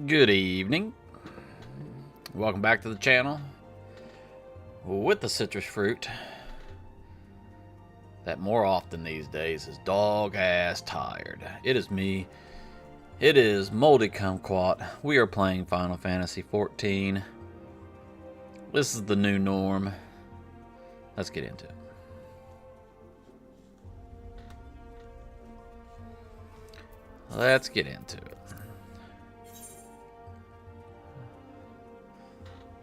Good evening. Welcome back to the channel with the citrus fruit that more often these days is dog ass tired. It is me. It is Moldy Kumquat. We are playing Final Fantasy XIV. This is the new norm. Let's get into it. Let's get into it.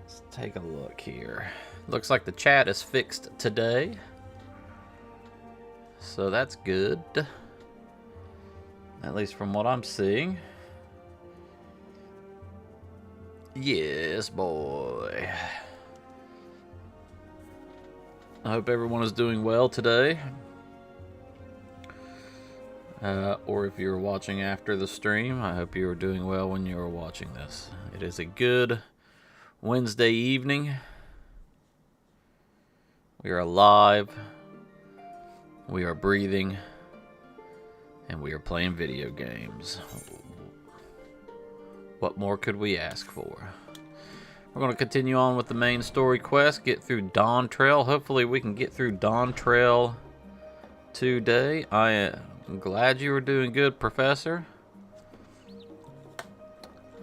Let's take a look here. Looks like the chat is fixed today, so that's good. At least from what I'm seeing. Yes, boy. I hope everyone is doing well today. Or if you're watching after the stream, I hope you are doing well when you are watching this. It is a good Wednesday evening. We are alive. We are breathing. And we are playing video games. What more could we ask for? We're going to continue on with the main story quest. Get through Dawn Trail. Hopefully we can get through Dawn Trail today. I'm glad you were doing good, Professor.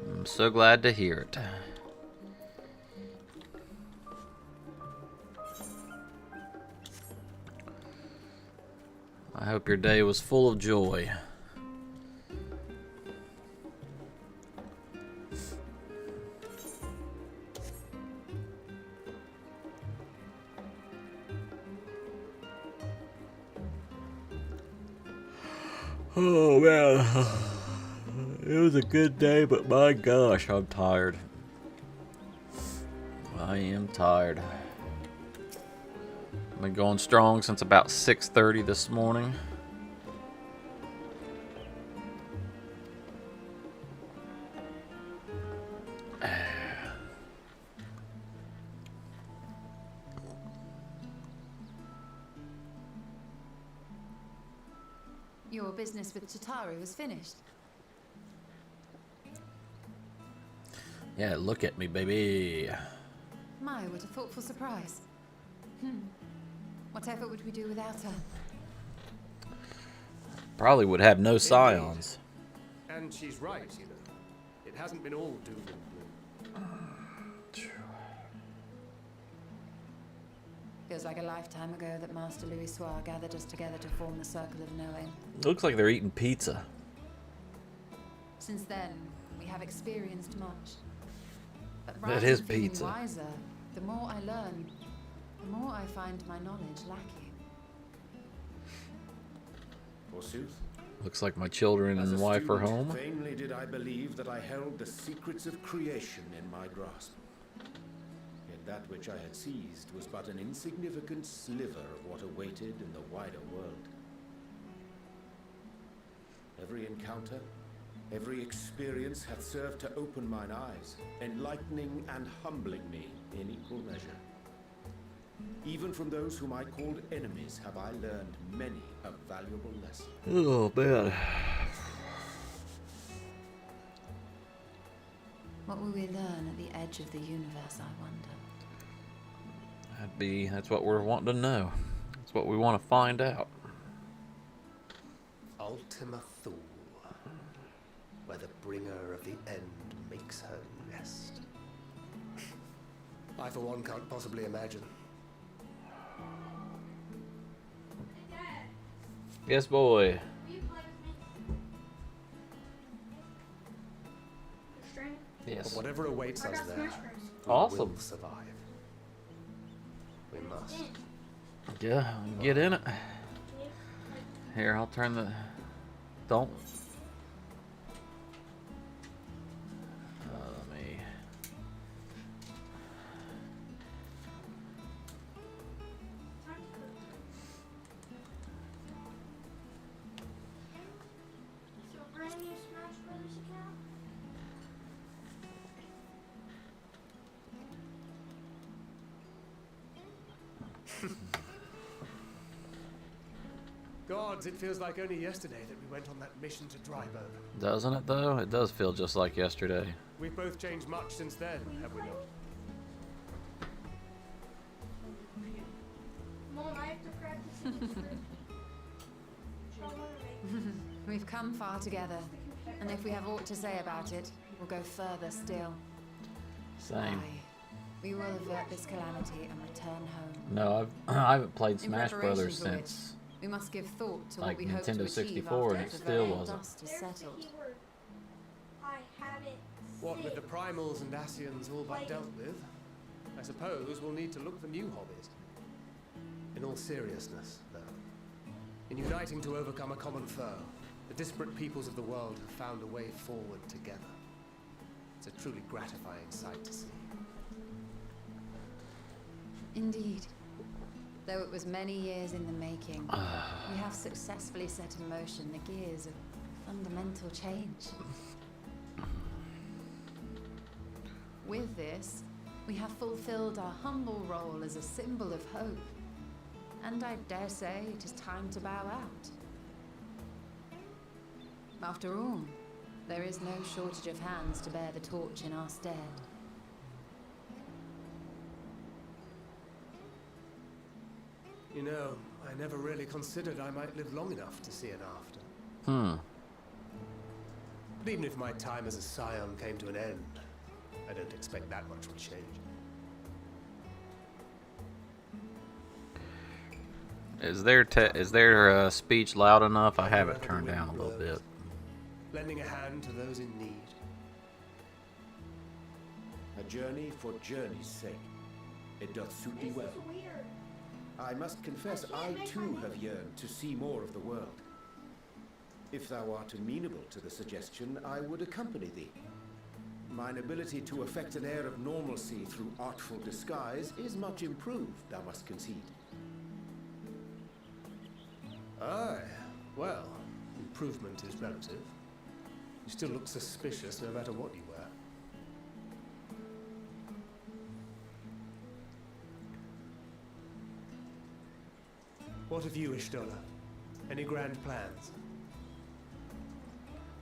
I'm so glad to hear it. I hope your day was full of joy. Oh man, it was a good day, but my gosh, I'm tired. I am tired. I've been going strong since about 6:30 this morning. Your business with Chitauri was finished. Yeah, look at me, baby. My, what a thoughtful surprise. Whatever would we do without her? Probably would have no scions. And she's right, you know. It hasn't been all doom and gloom. Feels like a lifetime ago that Master Louis Soir gathered us together to form the Circle of Knowing. Looks like they're eating pizza. Since then, we have experienced much. But That is rather than feeling pizza. wiser, the more I learn, the more I find my knowledge lacking. Forsooth. Looks like my children As and a wife are student, home. vainly did I believe that I held the secrets of creation in my grasp. Yet that which I had seized was but an insignificant sliver of what awaited in the wider world. Every encounter, every experience hath served to open mine eyes, enlightening and humbling me in equal measure. Even from those whom I called enemies have I learned many a valuable lesson. Oh man. What will we learn at the edge of the universe, I wonder? That's what we're wanting to know. That's what we want to find out. Ultima Thule, where the bringer of the end makes her rest. I, for one, can't possibly imagine. Yes, boy. Will you play with me? The string? Yes. But whatever awaits I us got there, Smash Bros. we Awesome. will survive. We must. Yeah, get in it. Here, I'll turn the... Don't... let me... So brand new Smash Bros. Account? Gods, it feels like only yesterday that we went on that mission to Drybone. Doesn't it, though? It does feel just like yesterday. We've both changed much since then, have we not? Mom, I have to practice in this room. I wanna make We've come far together, and if we have aught to say about it, we'll go further still. Same. Aye. We will avert this calamity and return home. No, I haven't played In Smash preparation Brothers for since. We must give thought to Like what we hope to Nintendo achieve 64, and after it the still veil wasn't. dust is There's the settled. keyword. I haven't What with the saved. primals and Asians all but dealt with, I suppose we'll need to look for new hobbies. In all seriousness, though, in uniting to overcome a common foe, the disparate peoples of the world have found a way forward together. It's a truly gratifying sight to see. Indeed. Though it was many years in the making, we have successfully set in motion the gears of fundamental change. With this, we have fulfilled our humble role as a symbol of hope. And I dare say it is time to bow out. After all, there is no shortage of hands to bear the torch in our stead. You know, I never really considered I might live long enough to see an after. But even if my time as a scion came to an end, I don't expect that much will change. Is their speech loud enough? I have it turned down a little bit. Lending a hand to those in need. A journey for journey's sake. It doth suit thee This well. is weird. I must confess, I too have yearned to see more of the world. If thou art amenable to the suggestion, I would accompany thee. Mine ability to affect an air of normalcy through artful disguise is much improved, thou must concede. Aye, well, improvement is relative. You still look suspicious no matter what you wear. What of you, Ishtola? Any grand plans?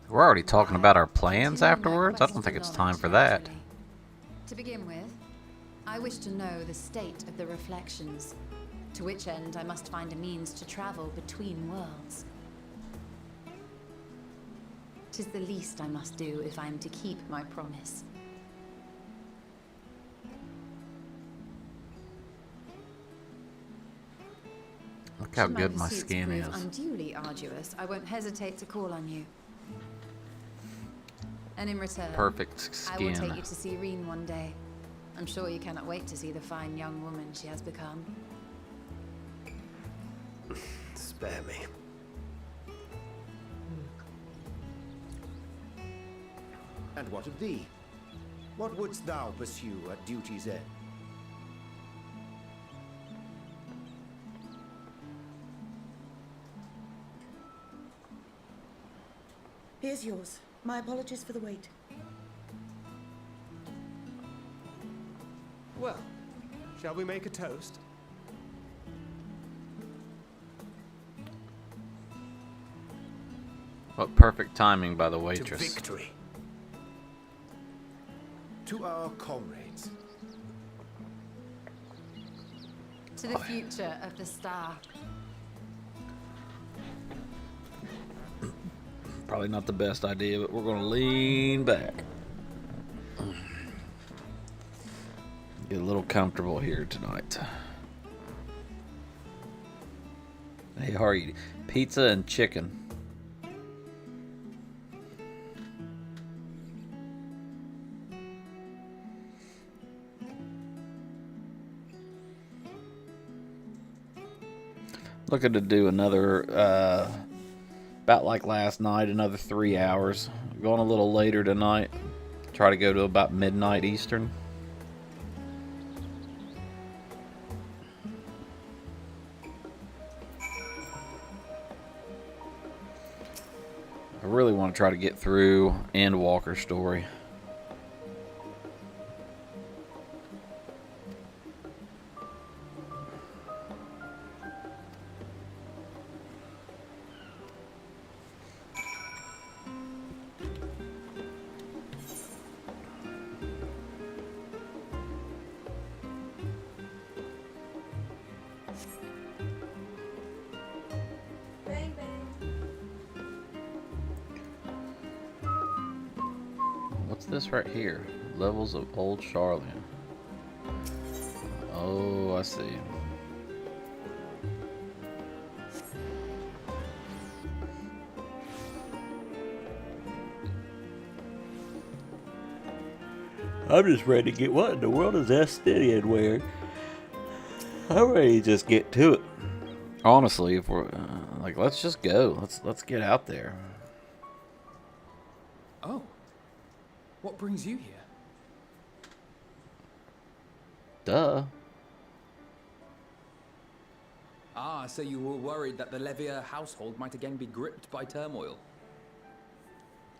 We're already talking about our plans Continue my afterwards? I quest don't think for it's time knowledge, for that. naturally. To begin with, I wish to know the state of the reflections, to which end I must find a means to travel between worlds. 'Tis the least I must do if I am to keep my promise. Look how Should good my pursuits skin prove is. unduly arduous, I won't hesitate to call on you. And in return, Perfect I will take skin. you to see Reen one day. I'm sure you cannot wait to see the fine young woman she has become. Spare me. And what of thee? What wouldst thou pursue at duty's end? Here's yours. My apologies for the wait. Well, shall we make a toast? What perfect timing by the To waitress. victory. To our comrades. To the future of the star. Probably not the best idea, but we're going to lean back. Get a little comfortable here tonight. Hey, how are you? Pizza and chicken. Looking to do another, about like last night, another 3 hours. Going a little later tonight. Try to go to about midnight Eastern. I really want to try to get through End Walker's story. What's this right here? Levels of Old Charlian. Oh, I see. I'm just ready to get what in the world is Estinian wearing? I'm ready to just get to it. Honestly, if we're like, let's just go. Let's get out there. Oh. What brings you here? Duh. Ah, so you were worried that the Levier household might again be gripped by turmoil.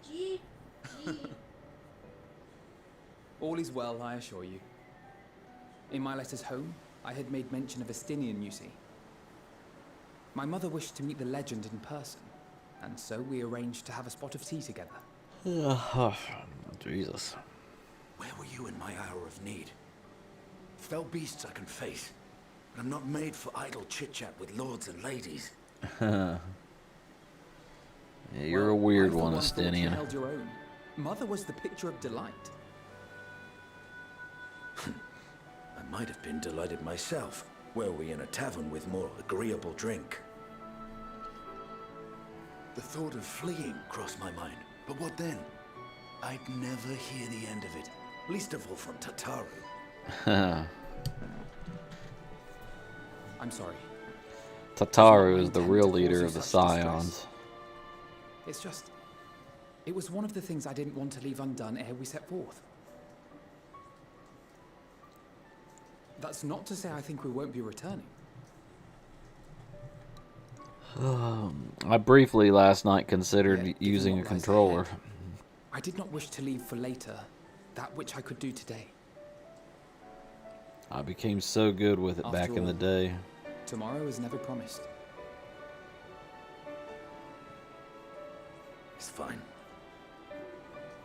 Gee. All is well, I assure you. In my letters home, I had made mention of Estinian, you see. My mother wished to meet the legend in person, and so we arranged to have a spot of tea together. Jesus. Where were you in my hour of need? Fell beasts I can face, but I'm not made for idle chit-chat with lords and ladies. Yeah, you're Well, a weird I for one, thought you Estinian. held your own. Mother was the picture of delight. I might have been delighted myself, were we in a tavern with more agreeable drink. The thought of fleeing crossed my mind, but what then? I'd never hear the end of it, least of all from Tataru. I'm sorry. Tataru is the real leader of the Scions. It's just... It was one of the things I didn't want to leave undone ere we set forth. That's not to say I think we won't be returning. I briefly last night considered Yet, given using a what lies controller. ahead, I did not wish to leave for later that which I could do today. I became so good with it After back in the all, day. Tomorrow is never promised. It's fine.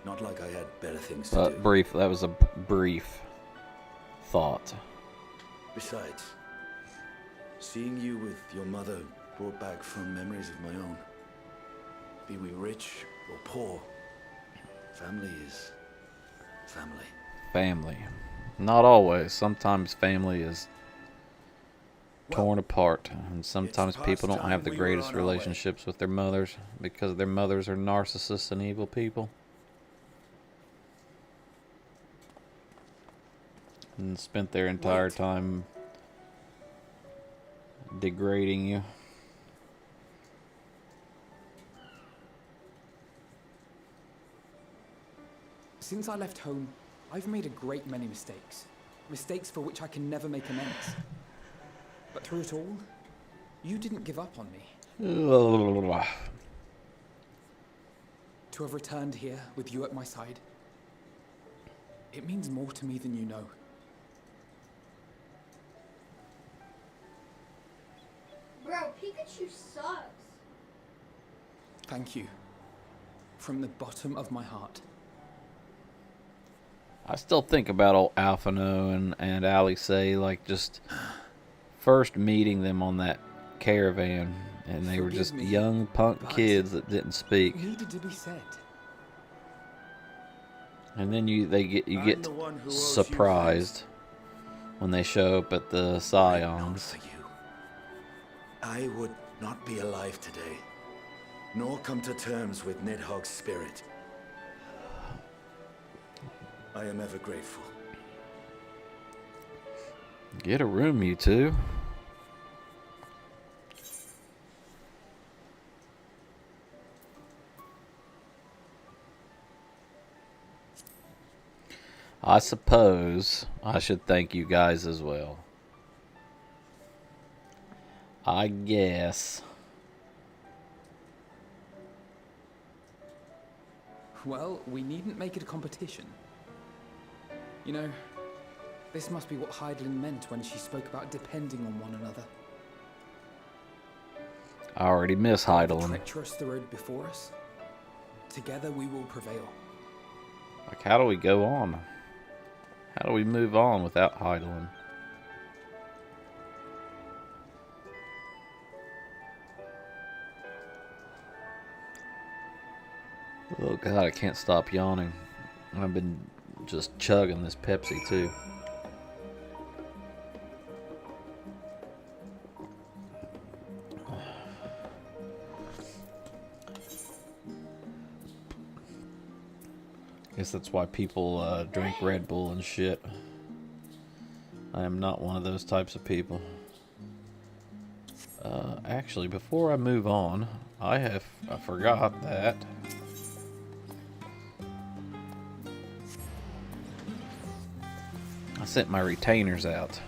Not like I had better things to do. But brief, that was a brief thought. Besides, seeing you with your mother brought back fond memories of my own. Be we rich or poor, family is family. Family. Not always. Sometimes family is torn apart. And sometimes it's people past don't have time the we were greatest on our way. relationships with their mothers because their mothers are narcissists and evil people. And spent their entire Wait. time degrading you. Since I left home, I've made a great many mistakes. Mistakes for which I can never make amends. But through it all, you didn't give up on me. To have returned here with you at my side, it means more to me than you know. Bro, Pikachu sucks. Thank you. From the bottom of my heart. I still think about old Alphino and Alice, like just first meeting them on that caravan, and they were Forgive just me, young punk but kids that didn't speak. It needed to be said. And then you I'm get the one who owes you surprised when they show up at the Not Scions. for you. I would not be alive today, nor come to terms with Nidhogg's spirit. I am ever grateful. Get a room, you two. I suppose I should thank you guys as well. I guess. Well, we needn't make it a competition. You know, this must be what Heidelin meant when she spoke about depending on one another. I already miss Heidelin. Treacherous the road before us. Together we will prevail. Like, how do we go on? How do we move on without Heidelin? Oh god, I can't stop yawning. I've been just chugging this Pepsi too. Guess that's why people drink Red Bull and shit. I am not one of those types of people. Actually, before I move on, I forgot that I sent my retainers out.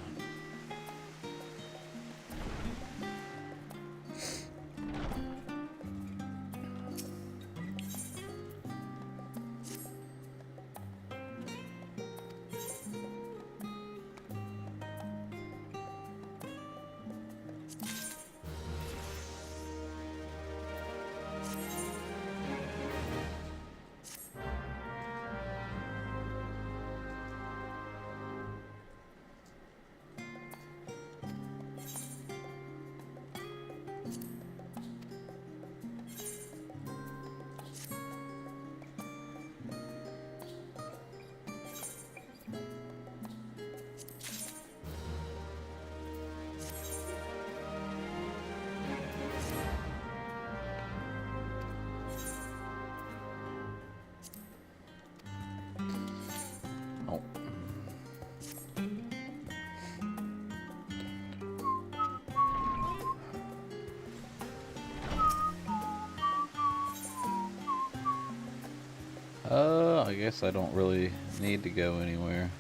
I guess I don't really need to go anywhere.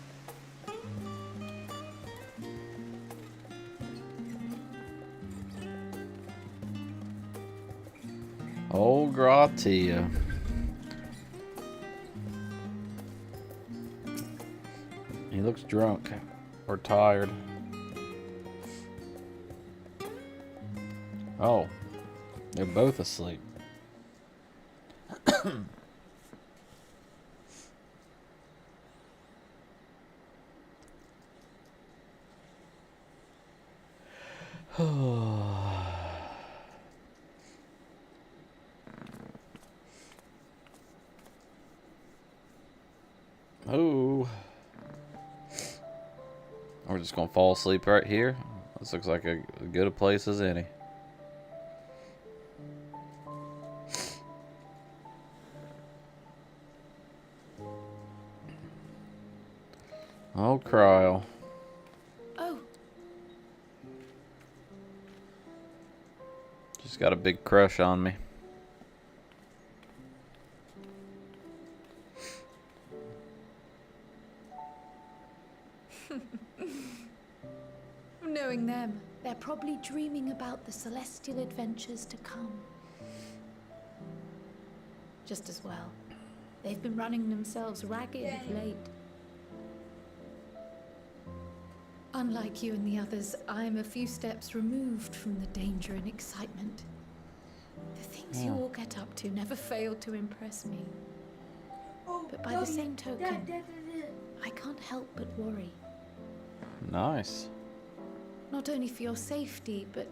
Oh, Gratia. He looks drunk or tired. Oh, they're both asleep. Oh, we're just gonna fall asleep right here. This looks like as good a place as any. Oh, Cryle. Oh, She's got a big crush on me. Knowing them, they're probably dreaming about the celestial adventures to come. Just as well. They've been running themselves ragged of late. Unlike you and the others, I'm a few steps removed from the danger and excitement. The things you all get up to never fail to impress me. But by the same token, I can't help but worry. Nice. Not only for your safety, but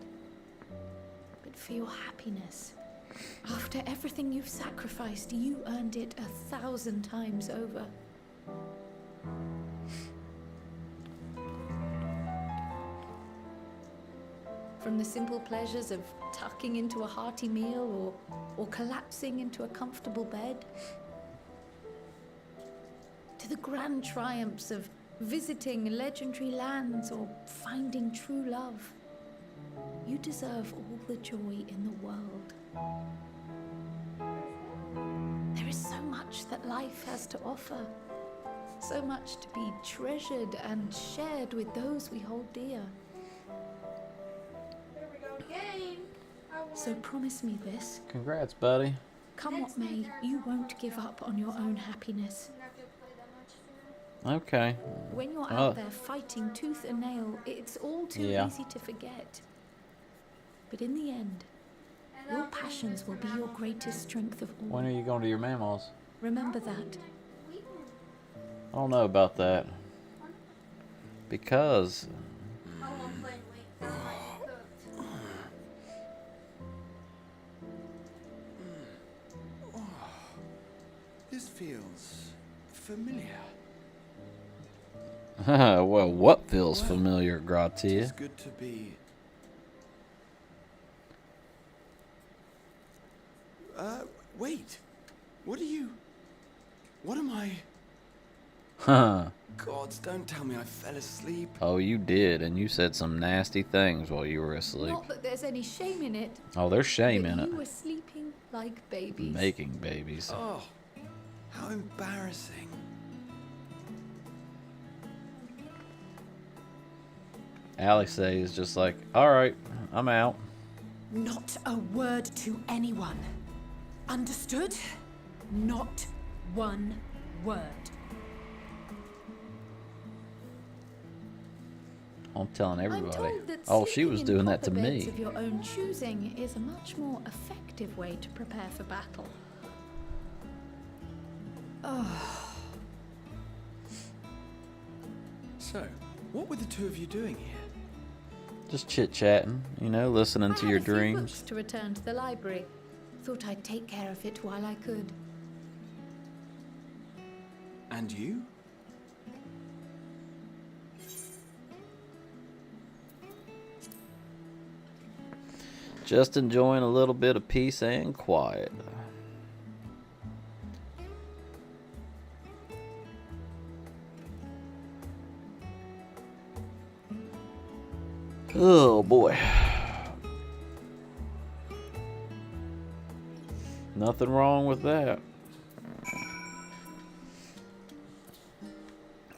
for your happiness. After everything you've sacrificed, you earned it 1,000 times over. From the simple pleasures of tucking into a hearty meal or collapsing into a comfortable bed, to the grand triumphs of visiting legendary lands or finding true love. You deserve all the joy in the world. There is so much that life has to offer, so much to be treasured and shared with those we hold dear. There we go. Game. So promise me this. Congrats, buddy. Come what may, you won't give up on your own happiness. I'm not gonna play that much for now. Okay. When you're out there fighting tooth and nail, it's all too Yeah. easy to forget. But in the end, And your I'll bring passions this will for be now. your greatest strength of all. When are you going to your mama's? Remember that. I don't know about that. Because I won't play wait. I'm cooked. This feels familiar. Well, what feels Well, familiar, Gratia? It's good to be. Wait. What are you? What am I? Huh. Gods, don't tell me I fell asleep. Oh, you did, and you said some nasty things while you were asleep. Not that there's any shame in it. Oh, there's shame but in it. You were sleeping like babies. Making babies. Oh, how embarrassing. Alex is just like, all right, I'm out. Not a word to anyone. Understood? Not one word. I'm telling I'm everybody. told that Oh, she sleeping was in doing that to proper beds me. of your own choosing is a much more effective way to prepare for battle. So, what were the two of you doing here? Just chit-chatting, you know, listening to I your had a few dreams. books to return to the library. Thought I'd take care of it while I could. And you? Just enjoying a little bit of peace and quiet. Oh boy. Nothing wrong with that.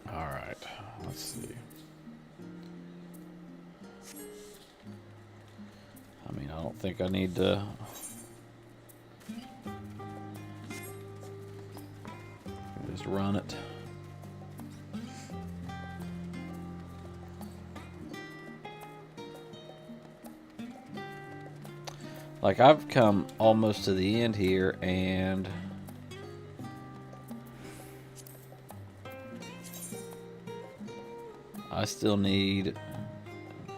Alright, let's see. I mean, I don't think I need to. Just run it. Like, I've come almost to the end here, and I still need.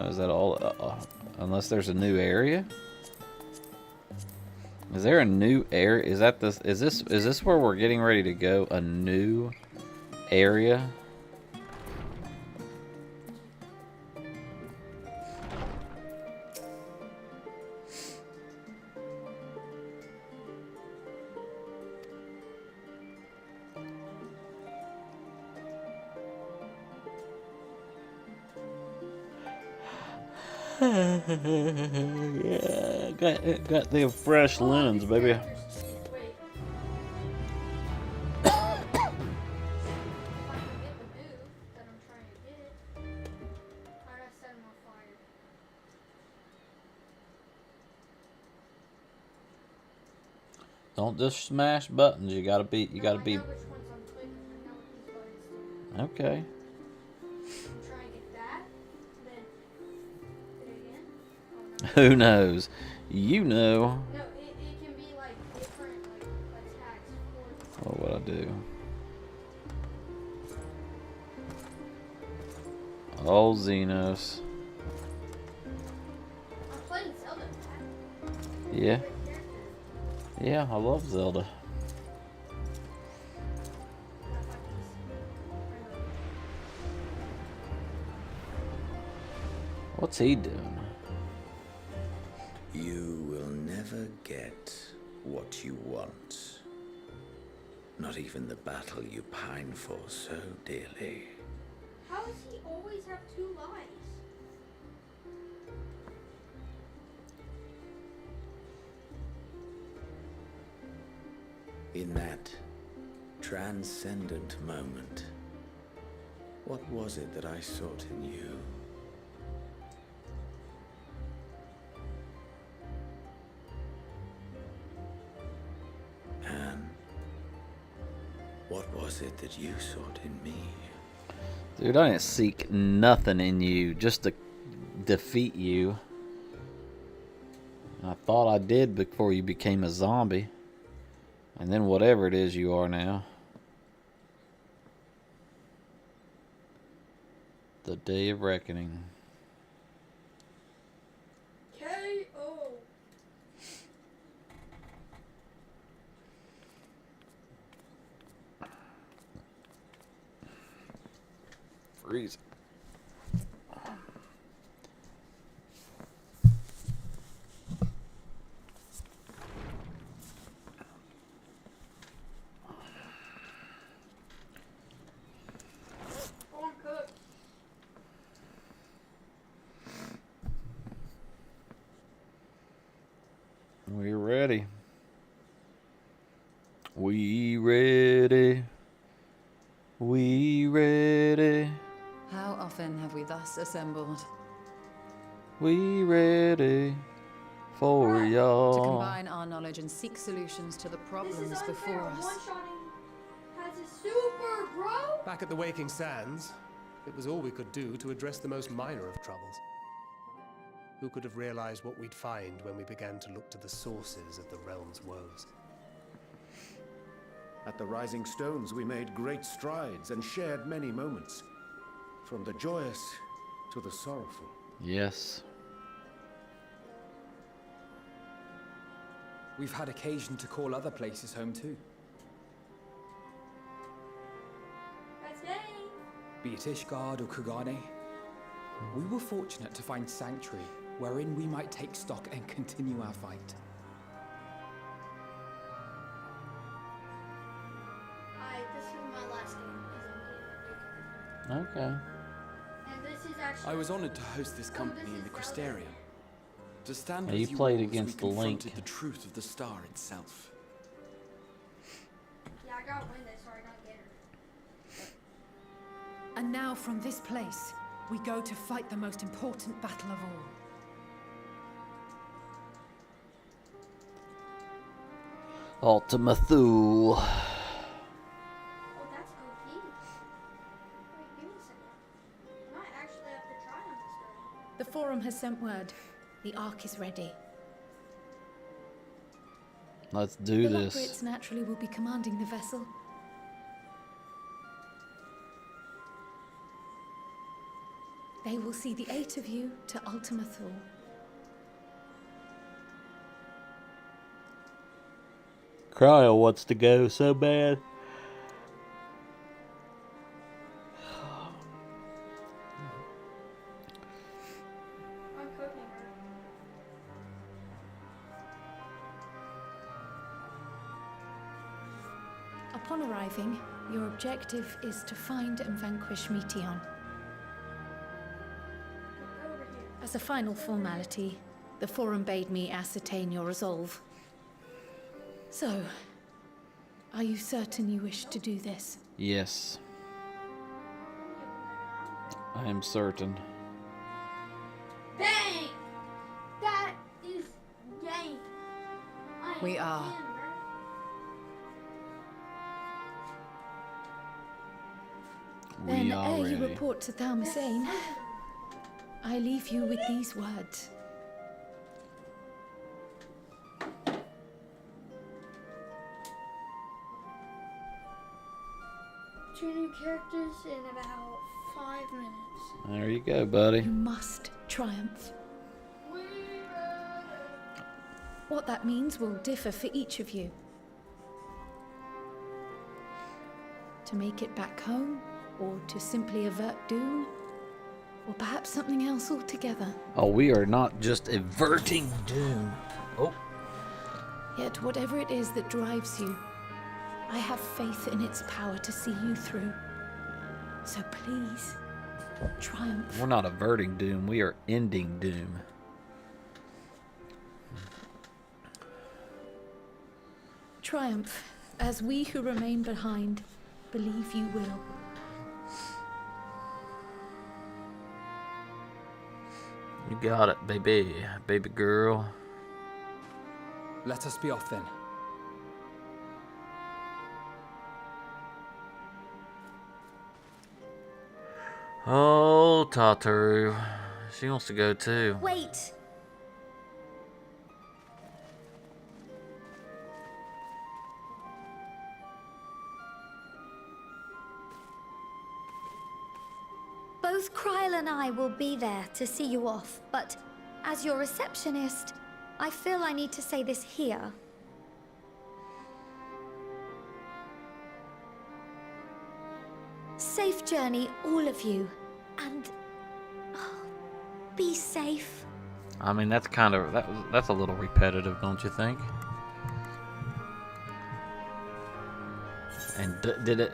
Is that all? Unless there's a new area. Is there a new area? Is that this? Is this where we're getting ready to go? A new area? Yeah, got the fresh linens, baby. Wait. If I can get the move, then I'm trying to get it. I gotta set him on fire. Don't just smash buttons. You gotta be. I know which ones I'm clicking. I know what these buttons do. Okay. I'm trying to get that, then hit it again. Oh, no. Who knows? You know. No, it can be like different like attacks for What would I do? Oh, Xenos. I'm playing Zelda, Pat. Yeah. Favorite character. Yeah, I love Zelda. Not like these. What's he doing? You will never get what you want. Not even the battle you pine for so dearly. How does he always have two lives? In that transcendent moment, what was it that I sought in you? And what was it that you sought in me? Dude, I didn't seek nothing in you just to defeat you. I thought I did before you became a zombie. And then whatever it is you are now. The Day of Reckoning. K.O. freezing. Corn cooked. We're ready. We ready. We ready. How often have we thus assembled? We ready for To y'all. combine our knowledge and seek solutions to the This is problems unfair. before us. One-shotting has a super, bro. Back at the Waking Sands, it was all we could do to address the most minor of troubles. Who could have realized what we'd find when we began to look to the sources of the realm's woes? At the Rising Stones, we made great strides and shared many moments, from the joyous to the sorrowful. Yes. We've had occasion to call other places home too. That's gay. Be it Ishgard or Kugane. We were fortunate to find sanctuary wherein we might take stock and continue our fight. This is my last game as a main. Okay. And this is actually. I was honored to host this company in the Crystarium. To stand Yeah, with you you played all as against we the Link. confronted the truth of the star itself. Yeah, I gotta win this or I gotta get her. And now from this place, we go to fight the most important battle of all. Ultima Thule. Oh, that's OP. Wait, give me a second. I might actually have to try on this girl. The Forum has sent word. The Ark is ready. Let's do The this. Lockbrits naturally will be commanding the vessel. They will see the 8 of you to Ultima Thule. Cryo wants to go so bad. I'm cooking her. Upon arriving, your objective is to find and vanquish Meteon. Go over here. As a final formality, the Forum bade me ascertain your resolve. So, are you certain you wish to do this? Yes, I am certain. Bang! That is game. We are. Then, We are ere you ready. report to Thalmasane, I leave you with these words. Two new characters in about 5 minutes. There you go, buddy. You must triumph. What that means will differ for each of you. To make it back home, or to simply avert doom, or perhaps something else altogether. Oh, we are not just averting doom. Oh, Yet whatever it is that drives you, I have faith in its power to see you through. So please, triumph. we're not averting doom. We are ending doom. Triumph, as we who remain behind believe you will. You got it, baby. Baby girl. Let us be off then. Oh, Tataru. She wants to go too. Wait! Both Kryle and I will be there to see you off, but as your receptionist, I feel I need to say this here. safe journey, all of you. And oh, be safe. I mean, that's kind of that's a little repetitive, don't you think? And did it?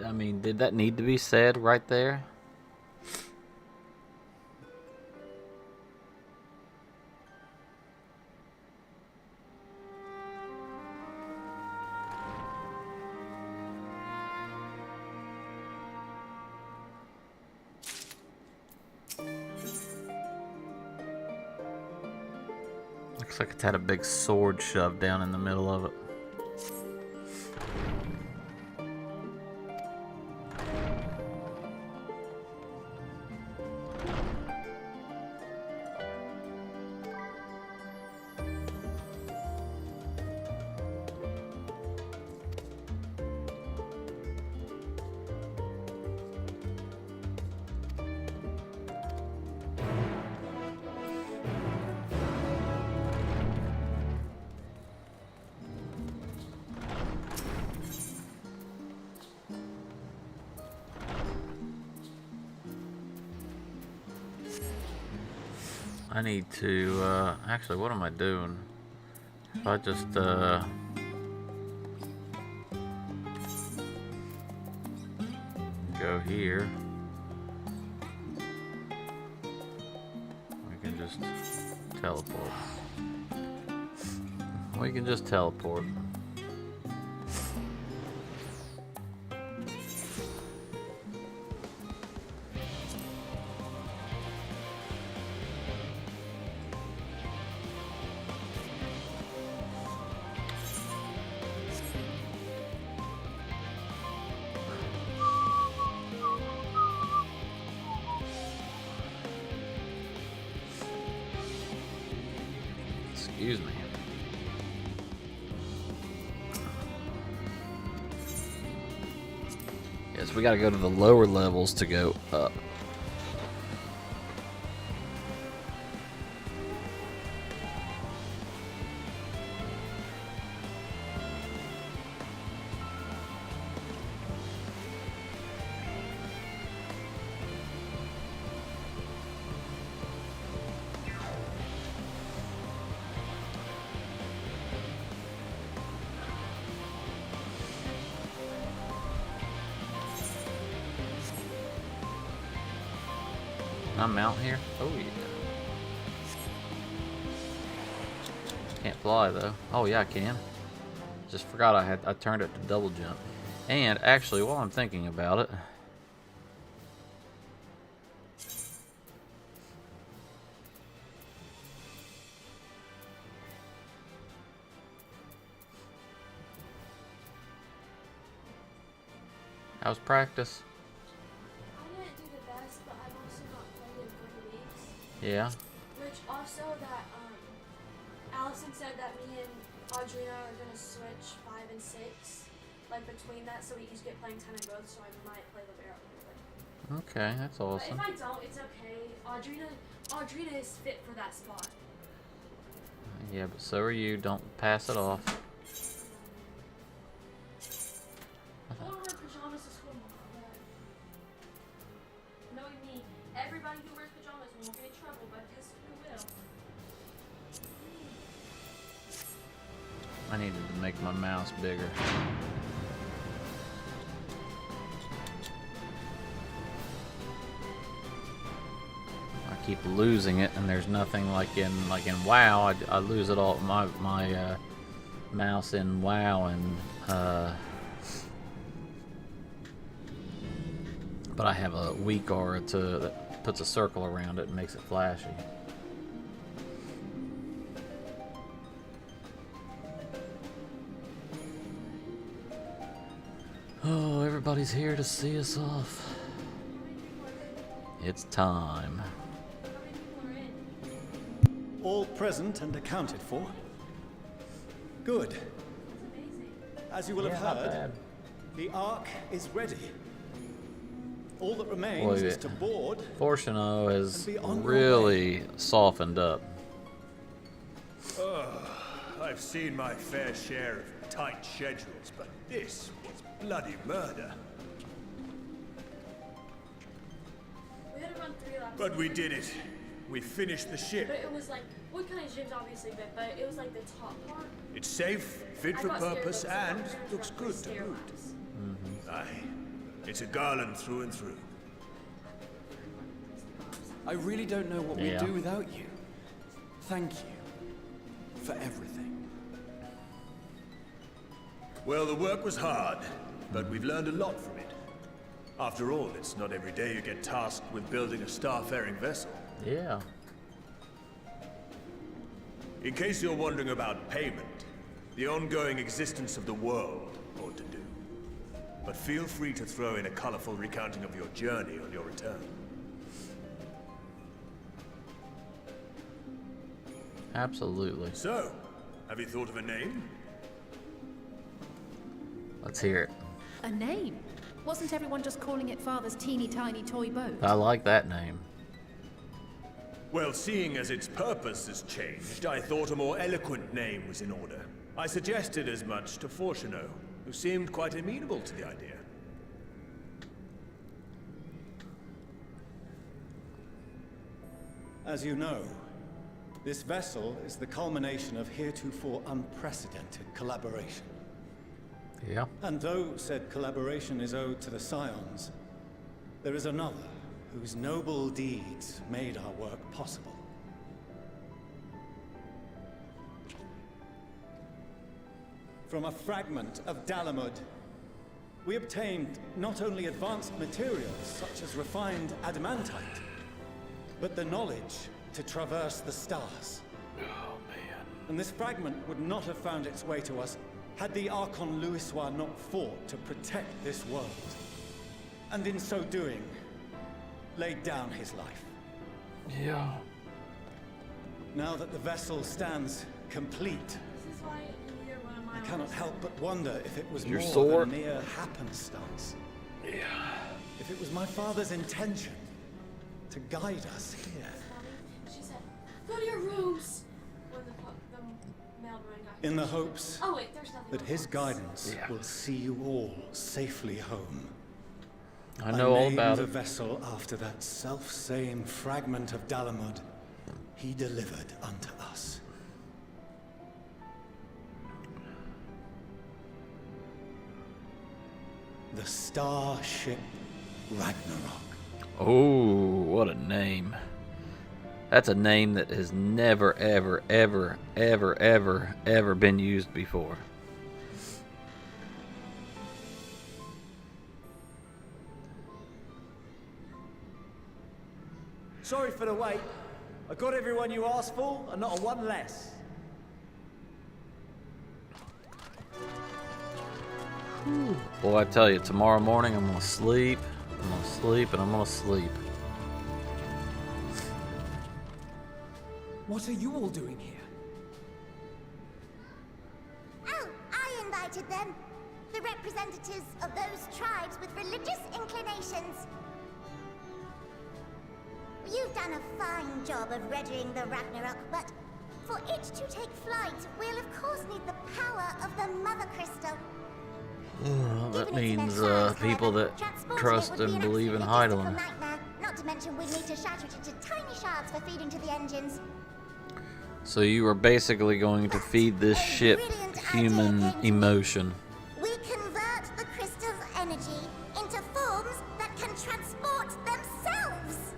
I mean, did that need to be said right there? Looks like it's had a big sword shoved down in the middle of it. I need to, actually, what am I doing? If I just, go here, we can just teleport. We can just teleport. Excuse me. Yes, we gotta go to the lower levels to go up. I'm out here. Oh yeah. Can't fly though. Oh yeah, I can. Just forgot I turned it to double jump. And actually, while I'm thinking about it, how's practice? Yeah. Which also that Allison said that me and Audrina are gonna switch 5 and 6, like between that, so we each get playing 10 of both. So I might play the barrel. Okay, that's awesome. But if I don't, it's okay. Audrina is fit for that spot. Yeah, but so are you. Don't pass it off. I want to wear pajamas to school tomorrow. Knowing me, everybody who wears pajamas won't get in trouble, but guess who will? I needed to make my mouse bigger. I keep losing it, and there's nothing like in WoW. I lose it all. My mouse in WoW, and but I have a weak aura that puts a circle around it and makes it flashy. Oh, everybody's here to see us off. It's time. All present and accounted for. Good. As you will have heard, the Ark is ready. All that remains is to board. Fortuno has really softened up. I've seen my fair share of tight schedules, but this was bloody murder. We had to run 3 laps. But we did it. We finished the ship. But it was like, what kind of gyms obviously bit, but it was like the top part. It's safe, fit I for got purpose, stair and lifts, so looks I good was to stair boot. lifts. Aye. It's a garland through and through. I really don't know what Yeah. we'd do without you. Thank you for everything. Well, the work was hard, but we've learned a lot from it. After all, it's not every day you get tasked with building a star-faring vessel. Yeah. In case you're wondering about payment, the ongoing existence of the world ought to do. But feel free to throw in a colorful recounting of your journey on your return. Absolutely. So, have you thought of a name? Let's hear it. A name? Wasn't everyone just calling it Father's teeny tiny toy boat? I like that name. Well, seeing as its purpose has changed, I thought a more eloquent name was in order. I suggested as much to Fortuno, who seemed quite amenable to the idea. As you know, this vessel is the culmination of heretofore unprecedented collaboration. Yeah. And though said collaboration is owed to the Scions, there is another whose noble deeds made our work possible. From a fragment of Dalamud, we obtained not only advanced materials such as refined adamantite, but the knowledge to traverse the stars. Oh, man. And this fragment would not have found its way to us had the Archon Louisois not fought to protect this world. And in so doing, laid down his life. Yeah. Now that the vessel stands complete, This is why you're one of my I cannot help but wonder if it was Your more sword? than mere happenstance. Yeah. If it was my father's intention to guide us here. She said, go to your rooms! When the mailman got In the hopes Oh wait, there's nothing. that on his the box. guidance Yeah. will see you all safely home. I know all named about the it. vessel after that self-same fragment of Dalamud he delivered unto us. The Starship Ragnarok. Oh, what a name. That's a name that has never, ever, ever, ever, ever, ever been used before. Sorry for the wait. I got everyone you asked for, and not a one less. Boy, I tell you, tomorrow morning I'm gonna sleep, I'm gonna sleep, and I'm gonna sleep. What are you all doing here? Oh, I invited them. The representatives of those tribes with religious inclinations. You've done a fine job of readying the Ragnarok, but for it to take flight, we'll of course need the power of the Mother Crystal. That means people that trust and believe in Heidelin. Not to mention we'd need to shatter it into tiny shards for feeding to the engines. So you are basically going to feed this ship human emotion. We convert the crystal's energy into forms that can transport themselves.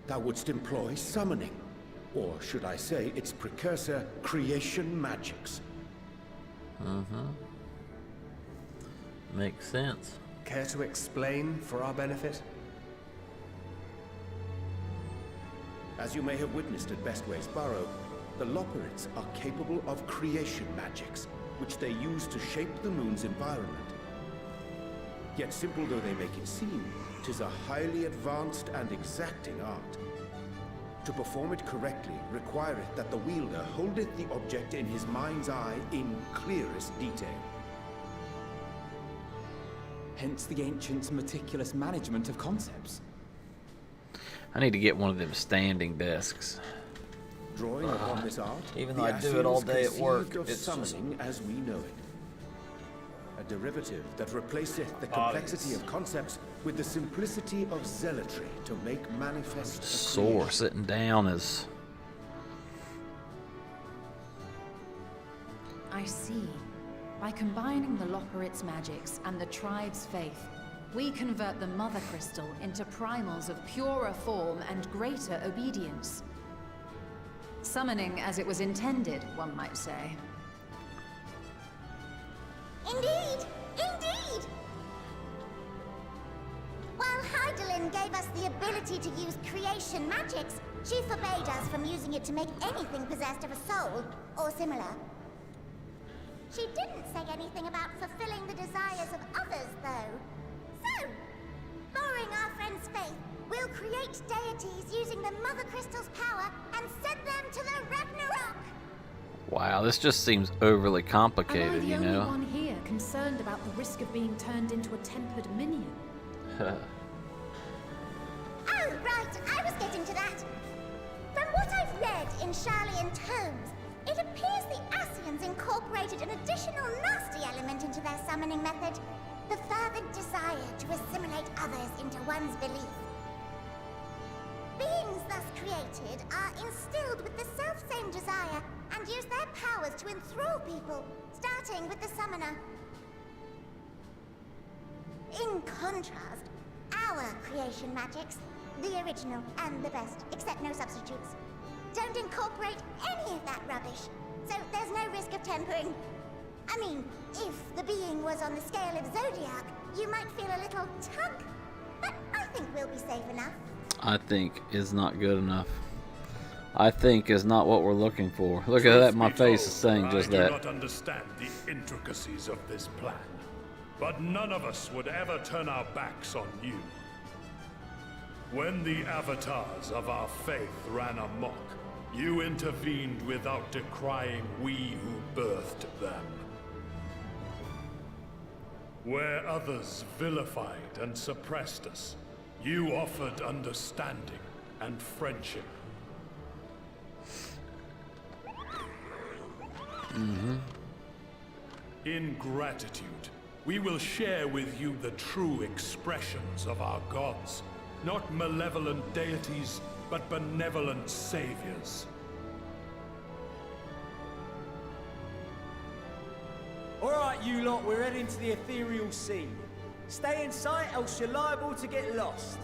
Thou wouldst employ summoning, or should I say its precursor, creation magics. Makes sense. Care to explain for our benefit? As you may have witnessed at Bestway's Burrow, the Loporrits are capable of creation magics, which they use to shape the moon's environment. Yet simple though they make it seem, 'tis a highly advanced and exacting art. To perform it correctly requireth that the wielder holdeth the object in his mind's eye in clearest detail. Hence the ancients' meticulous management of concepts. I need to get one of them standing desks. Drawing upon this art, Even the though I do it all Assyrians day at work, conceived of it's just... summoning as we know it. A derivative that replaceth the complexity of concepts with the simplicity of zealotry to make manifest a Sore creation. sitting down is... I see. By combining the Loporrit's magics and the tribe's faith, we convert the Mother Crystal into primals of purer form and greater obedience. Summoning as it was intended, one might say. Indeed! Indeed! While Heidelin gave us the ability to use creation magics, she forbade us from using it to make anything possessed of a soul, or similar. She didn't say anything about fulfilling the desires of others, though. So, borrowing our friend's faith, we'll create deities using the Mother Crystal's power and send them to the Ragnarok! Wow, this just seems overly Am I complicated, the you only know? one here concerned about the risk of being turned into a tempered minion? Oh, right, I was getting to that. From what I've read in Sharlayan tomes, it appears the Assyrians incorporated an additional nasty element into their summoning method. The fervent desire to assimilate others into one's belief. Beings thus created are instilled with the self-same desire and use their powers to enthrall people, starting with the summoner. In contrast, our creation magics, the original and the best, except no substitutes, don't incorporate any of that rubbish, so there's no risk of tempering. I mean, if the being was on the scale of Zodiac, you might feel a little tug, but I think we'll be safe enough. I think is not good enough. I think is not what we're looking for. Look at that, my face is saying just I that. do not understand the intricacies of this plan, but none of us would ever turn our backs on you. When the avatars of our faith ran amok, you intervened without decrying we who birthed them. Where others vilified and suppressed us, you offered understanding and friendship. In gratitude, we will share with you the true expressions of our gods. Not malevolent deities, but benevolent saviors. Alright, you lot, we're heading to the ethereal sea. Stay in sight, else you're liable to get lost.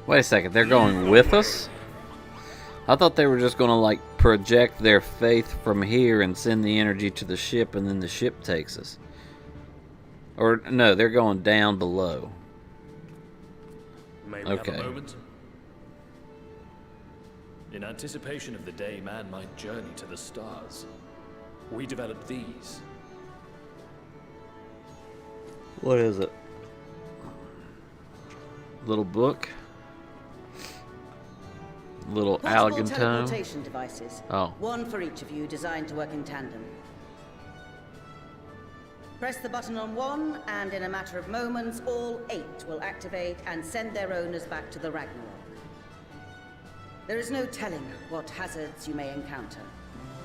Wait a second, they're going with us? I thought they were just gonna like project their faith from here and send the energy to the ship and then the ship takes us. Or no, they're going down below. May we have a moment? In anticipation of the day man might journey to the stars, we developed these. What is it? Little book? Little Portable Algantone? teleportation devices. Oh. One for each of you, designed to work in tandem. Press the button on one, and in a matter of moments, all 8 will activate and send their owners back to the Ragnarok. There is no telling what hazards you may encounter.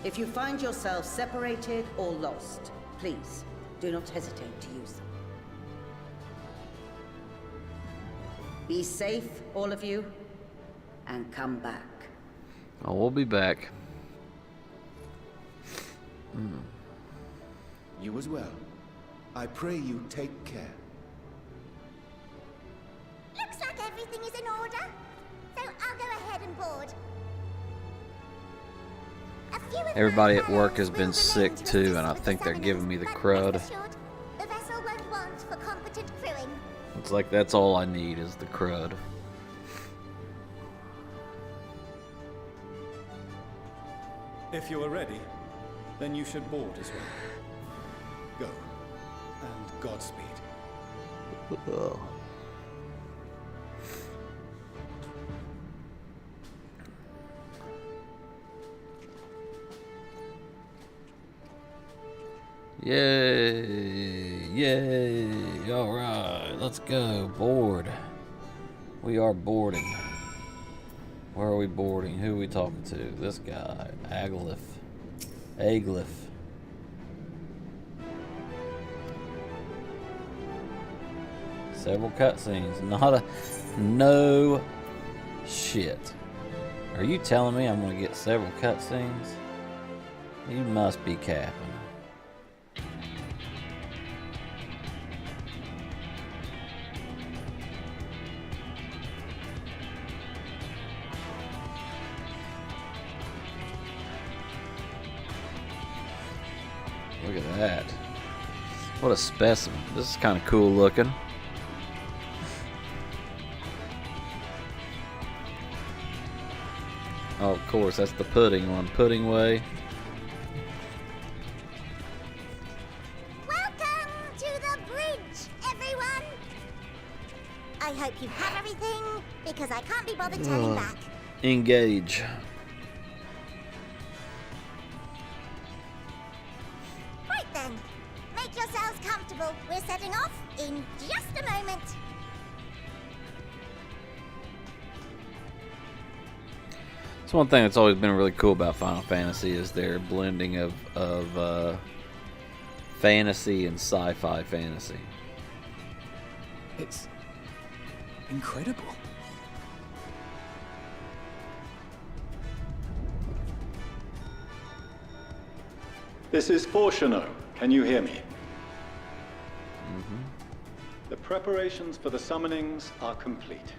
If you find yourself separated or lost, please do not hesitate to use them. Be safe, all of you, and come back. Oh, we'll be back. You as well. I pray you take care. Looks like everything is in order, so I'll go ahead and board. A few of Everybody my at work has fellows been will sick remain to too, assist and I with the think they're giving me the crud. rest assured, the vessel won't want for competent crewing. It's like that's all I need is the crud. If you are ready, then you should board as well. Go. And Godspeed. Yay! Yay! Alright, let's go. Board. We are boarding. Where are we boarding? Who are we talking to? This guy, Aglyph. Several cutscenes. No shit. Are you telling me I'm gonna get several cutscenes? You must be capping. Look at that. What a specimen. This is kind of cool looking. Oh, of course, that's the pudding one. Pudding Way. Welcome to the bridge, everyone! I hope you have everything, because I can't be bothered turning back. Engage. Right then, make yourselves comfortable. We're setting off in just a moment. It's one thing that's always been really cool about Final Fantasy is their blending of fantasy and sci-fi fantasy. It's incredible. This is Fortuno. Can you hear me? The preparations for the summonings are complete.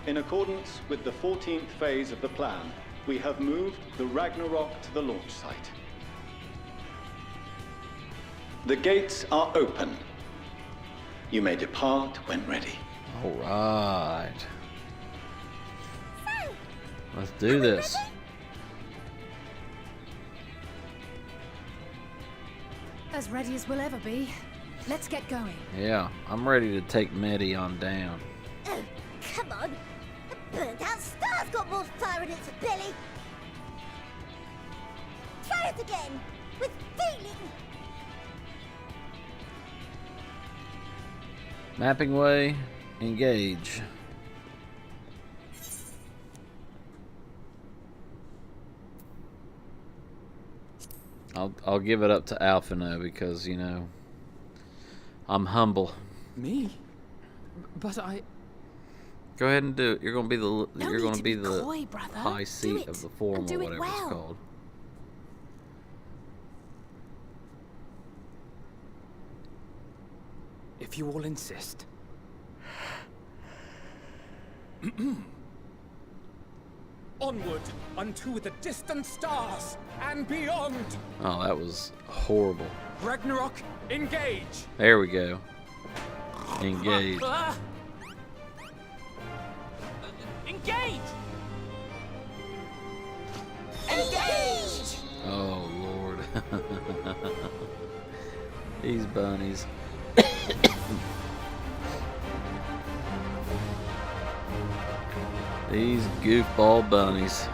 In accordance with the 14th phase of the plan, we have moved the Ragnarok to the launch site. The gates are open. You may depart when ready. All right. Let's do this. As ready as we'll ever be. Let's get going. Yeah, I'm ready to take Medi on down. Oh, come on. The burnt-out star's got more fire in its belly. Try it again, with feeling. Mapping way, engage. I'll give it up to Alphino because, you know, I'm humble. Me? But I... Go ahead and do it. You're gonna be the coy, brother. high seat of the forum or whatever it's called. If you all insist. Onward unto the distant stars and beyond. Oh, that was horrible. Ragnarok, engage. There we go. Engage. Engage! Engage! Oh, Lord. These bunnies. These goofball bunnies.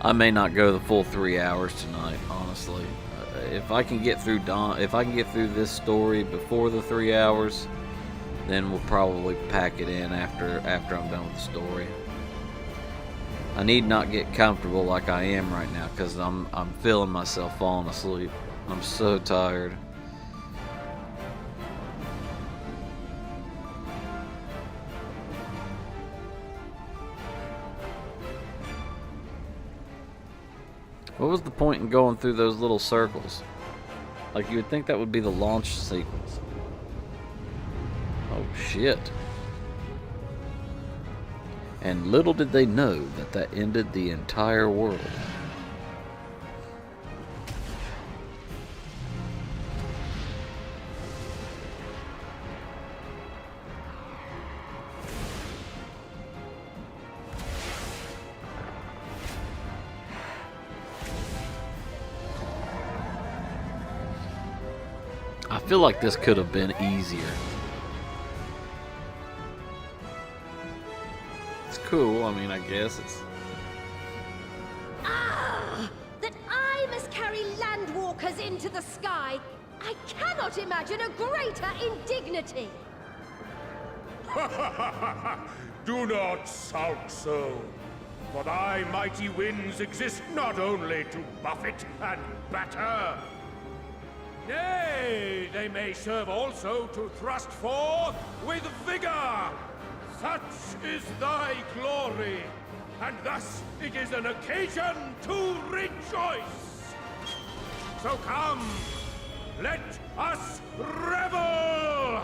I may not go the full 3 hours tonight, honestly. If I can get through this story before the 3 hours, then we'll probably pack it in after I'm done with the story. I need not get comfortable like I am right now because I'm feeling myself falling asleep. I'm so tired. What was the point in going through those little circles? Like, you would think that would be the launch sequence. Oh shit. And little did they know that that ended the entire world. I feel like this could have been easier. cool. I mean, I guess it's... Ah! That I must carry landwalkers into the sky! I cannot imagine a greater indignity! Do not sulk so. For thy mighty winds exist not only to buffet and batter. Nay, they may serve also to thrust forth with vigor. Such is thy glory, and thus it is an occasion to rejoice. So come, let us revel!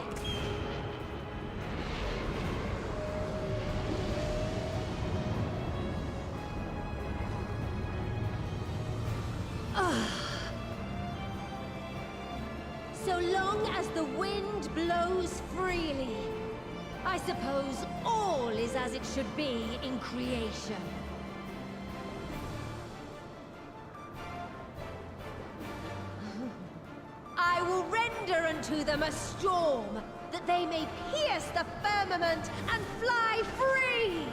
So long as the wind blows freely, I suppose all is as it should be in creation. I will render unto them a storm, that they may pierce the firmament and fly free!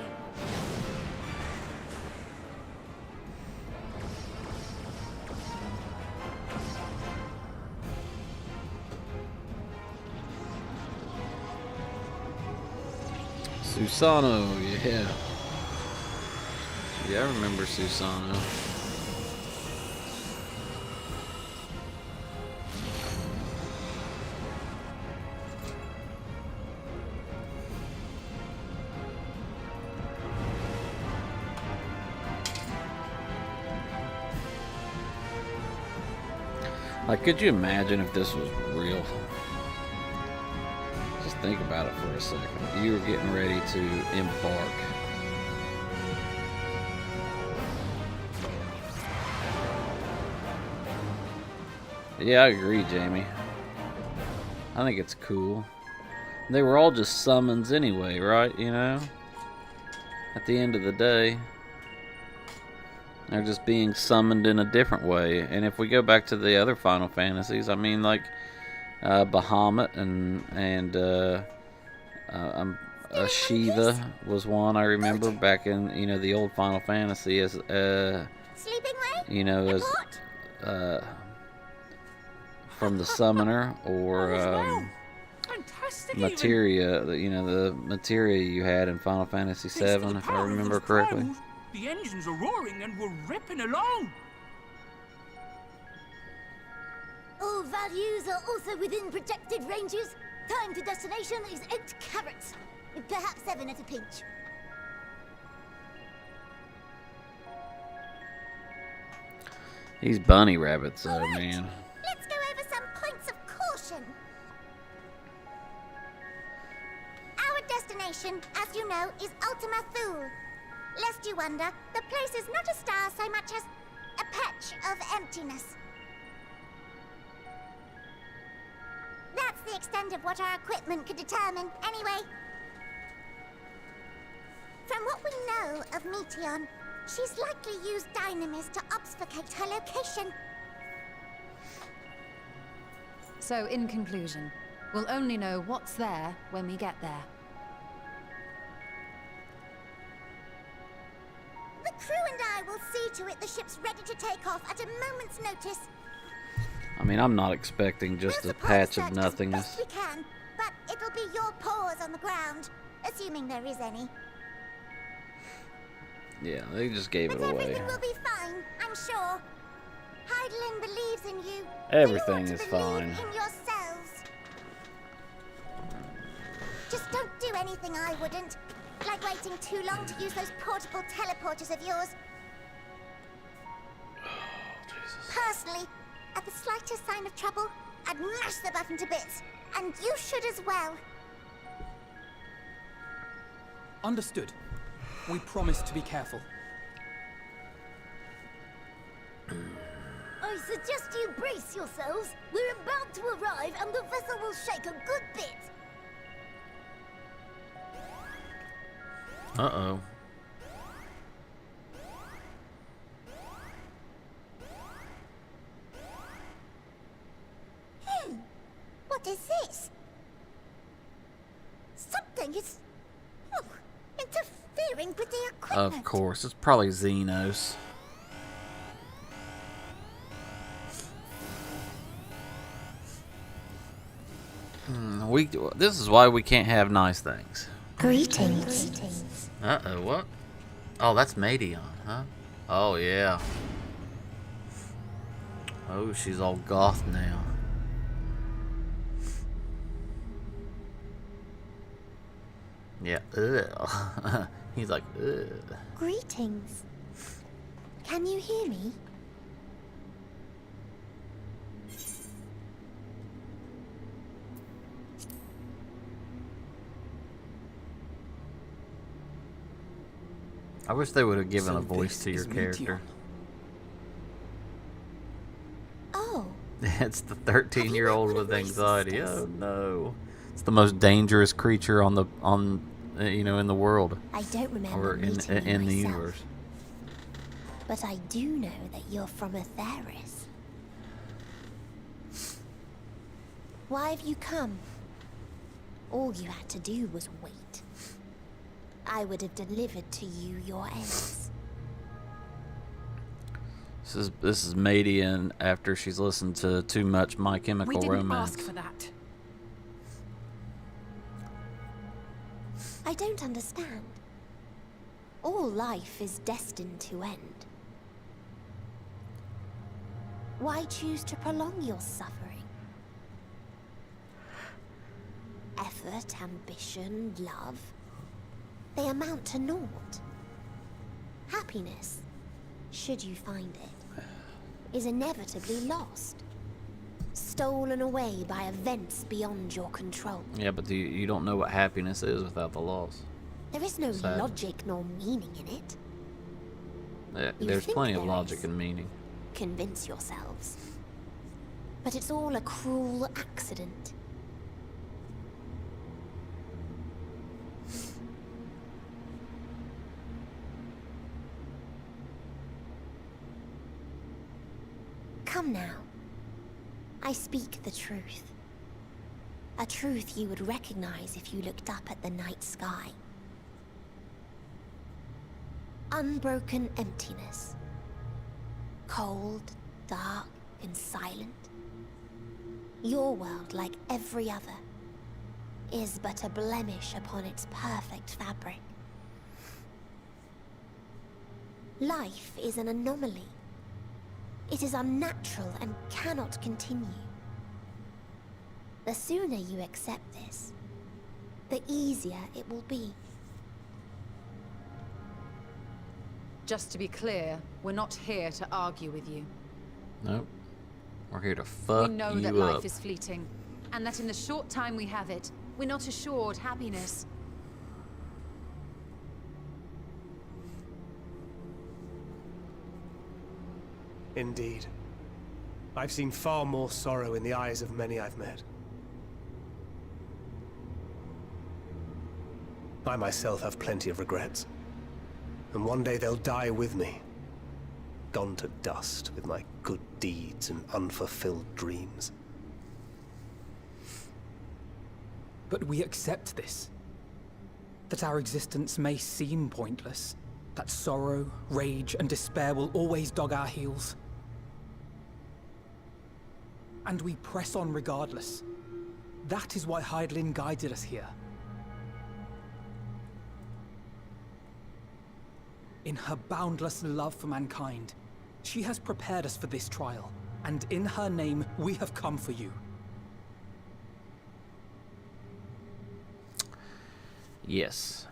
Susano, yeah. Yeah, I remember Susano. Like, could you imagine if this was real? Just think about it for a second. You were getting ready to embark. Yeah, I agree, Jamie. I think it's cool. They were all just summons anyway, right? You know? At the end of the day, they're just being summoned in a different way. And if we go back to the other Final Fantasies, I mean, like Bahamut and Shiva was one I remember back in, you know, the old Final Fantasy as you know, as from the summoner, or materia, you know, the materia you had in Final Fantasy VII, if I remember correctly. The engines are roaring and we're ripping along. All values are also within projected ranges. Time to destination is 8 carats, with perhaps 7 at a pinch. These bunny rabbits, though, man. Let's go over some points of caution. Our destination, as you know, is Ultima Thule. Lest you wonder, the place is not a star so much as a patch of emptiness. That's the extent of what our equipment could determine, anyway. From what we know of Meteon, she's likely used dynamis to obfuscate her location. So, in conclusion, we'll only know what's there when we get there. The crew and I will see to it the ship's ready to take off at a moment's notice. I mean, I'm not expecting just a patch of nothingness. As best we can, but it'll be your paws on the ground, assuming there is any. Yeah, they just gave it away. Everything will be fine, I'm sure. Heidelin believes in you. Everything so you is ought to fine. believe in yourselves. Just don't do anything I wouldn't. Like waiting too long to use those portable teleporters of yours. Personally, at the slightest sign of trouble, I'd mash the button to bits. And you should as well. Understood. We promise to be careful. I suggest you brace yourselves. We're about to arrive and the vessel will shake a good bit. Uh-oh. What is this? Something is interfering with the equipment. Of course, it's probably Xenos. This is why we can't have nice things. Greetings. Uh-oh, what? Oh, that's Madion, huh? Oh, yeah. Oh, she's all goth now. Yeah, ugh. He's like, ugh. Greetings. Can you hear me? I wish they would have given So a voice this to your is character. Oh. It's the 13-year-old with anxiety. Oh no. It's the most dangerous creature on the in the world. I don't remember or meeting you in the myself, universe. but I do know that you're from Atheris. Why have you come? All you had to do was wait. I would have delivered to you your ends. This is Madian after she's listened to too much My Chemical We didn't Romance. ask for that. I don't understand. All life is destined to end. Why choose to prolong your suffering? Effort, ambition, love, they amount to naught. Happiness, should you find it, is inevitably lost. Stolen away by events beyond your control. Yeah, but you don't know what happiness is without the loss. There is no Sad. logic nor meaning in it. Yeah, You there's think plenty of there logic is. and meaning. Convince yourselves. But it's all a cruel accident. Come now. I speak the truth. A truth you would recognize if you looked up at the night sky. Unbroken emptiness. Cold, dark, and silent. Your world, like every other, is but a blemish upon its perfect fabric. Life is an anomaly. It is unnatural and cannot continue. The sooner you accept this, the easier it will be. Just to be clear, we're not here to argue with you. Nope. We're here to fuck We know you that up. life is fleeting, and that in the short time we have it, we're not assured happiness. Indeed. I've seen far more sorrow in the eyes of many I've met. I myself have plenty of regrets. And one day they'll die with me. Gone to dust with my good deeds and unfulfilled dreams. But we accept this. That our existence may seem pointless. That sorrow, rage, and despair will always dog our heels. And we press on regardless. That is why Hydaelyn guided us here. In her boundless love for mankind, she has prepared us for this trial, and in her name, we have come for you. Yes.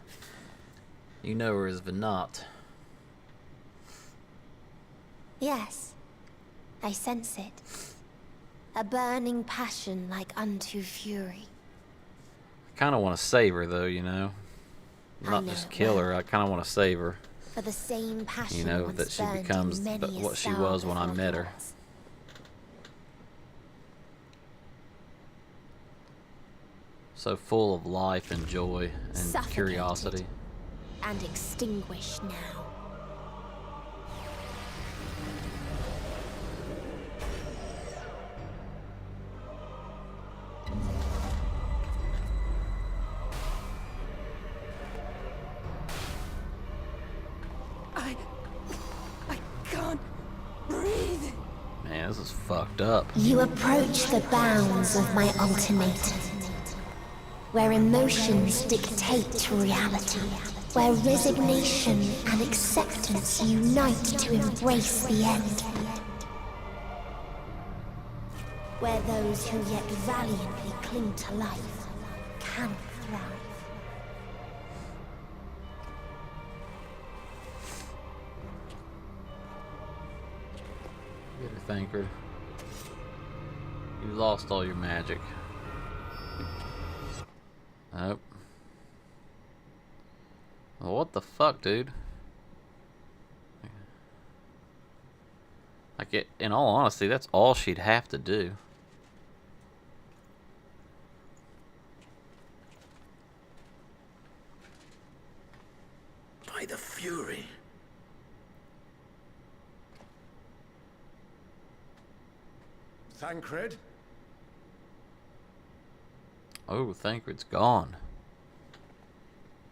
You know her as Venat. Yes, I sense it. A burning passion like unto fury. I kind of want to save her, though, you know? Not know just it kill well. her, I kind of want to save her. For the same passion You know, once that she burned in becomes many a what she star was when I before met her. yours. So full of life and joy and Suffocated. curiosity. And extinguished now. This is fucked up. You approach the bounds of my ultimatum, where emotions dictate reality, where resignation and acceptance unite to embrace the end, where those who yet valiantly cling to life can thrive. Get her, Thancred. You lost all your magic. Nope. Well, what the fuck, dude? Like, in all honesty, that's all she'd have to do. By the Fury. Thancred? Oh, Thancred's gone.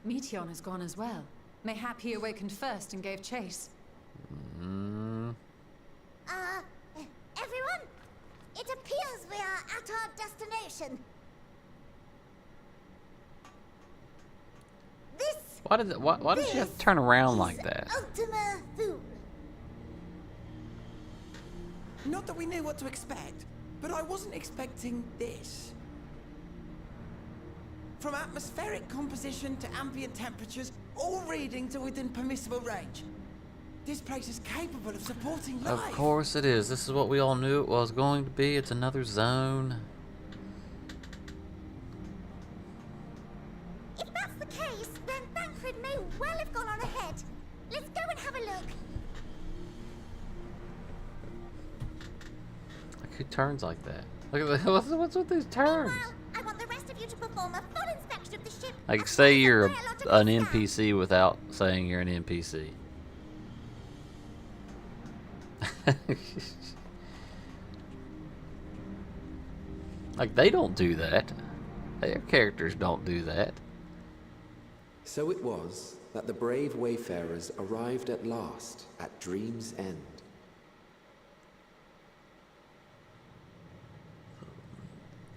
Meteon has gone as well. Mayhap he awakened first and gave chase. Everyone? It appears we are at our destination. This Why did she have to turn around like that? Ultima Thule. Not that we knew what to expect, but I wasn't expecting this. From atmospheric composition to ambient temperatures, all reading to within permissible range. This place is capable of supporting life. Of course it is. This is what we all knew it was going to be. It's another zone. If that's the case, then Thancred may well have gone on ahead. Let's go and have a look. Like, who turns like that? Look at the, what's with these turns? Meanwhile, I want the rest of you to perform a full inspection of the ship. Like, say you're an NPC without saying you're an NPC. Like, they don't do that. Their characters don't do that. So it was that the brave wayfarers arrived at last at Dream's End.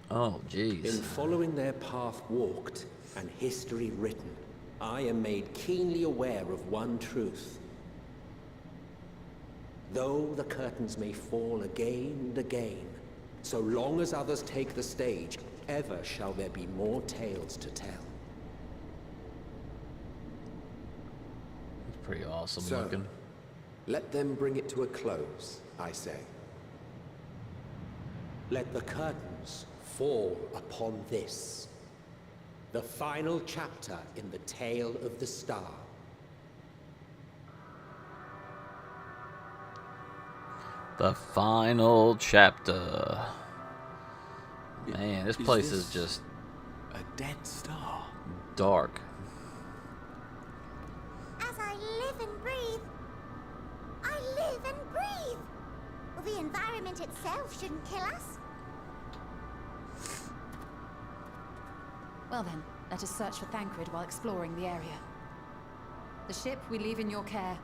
Oh, jeez. In following their path walked and history written, I am made keenly aware of one truth. Though the curtains may fall again and again, so long as others take the stage, ever shall there be more tales to tell. It's pretty awesome So, looking. let them bring it to a close, I say. Let the curtains fall upon this, the final chapter in the tale of the star. The final chapter. Man, this place is just a dead star. Dark. As I live and breathe, I live and breathe. Well, the environment itself shouldn't kill us. Well then, let us search for Thancred while exploring the area. The ship we leave in your care.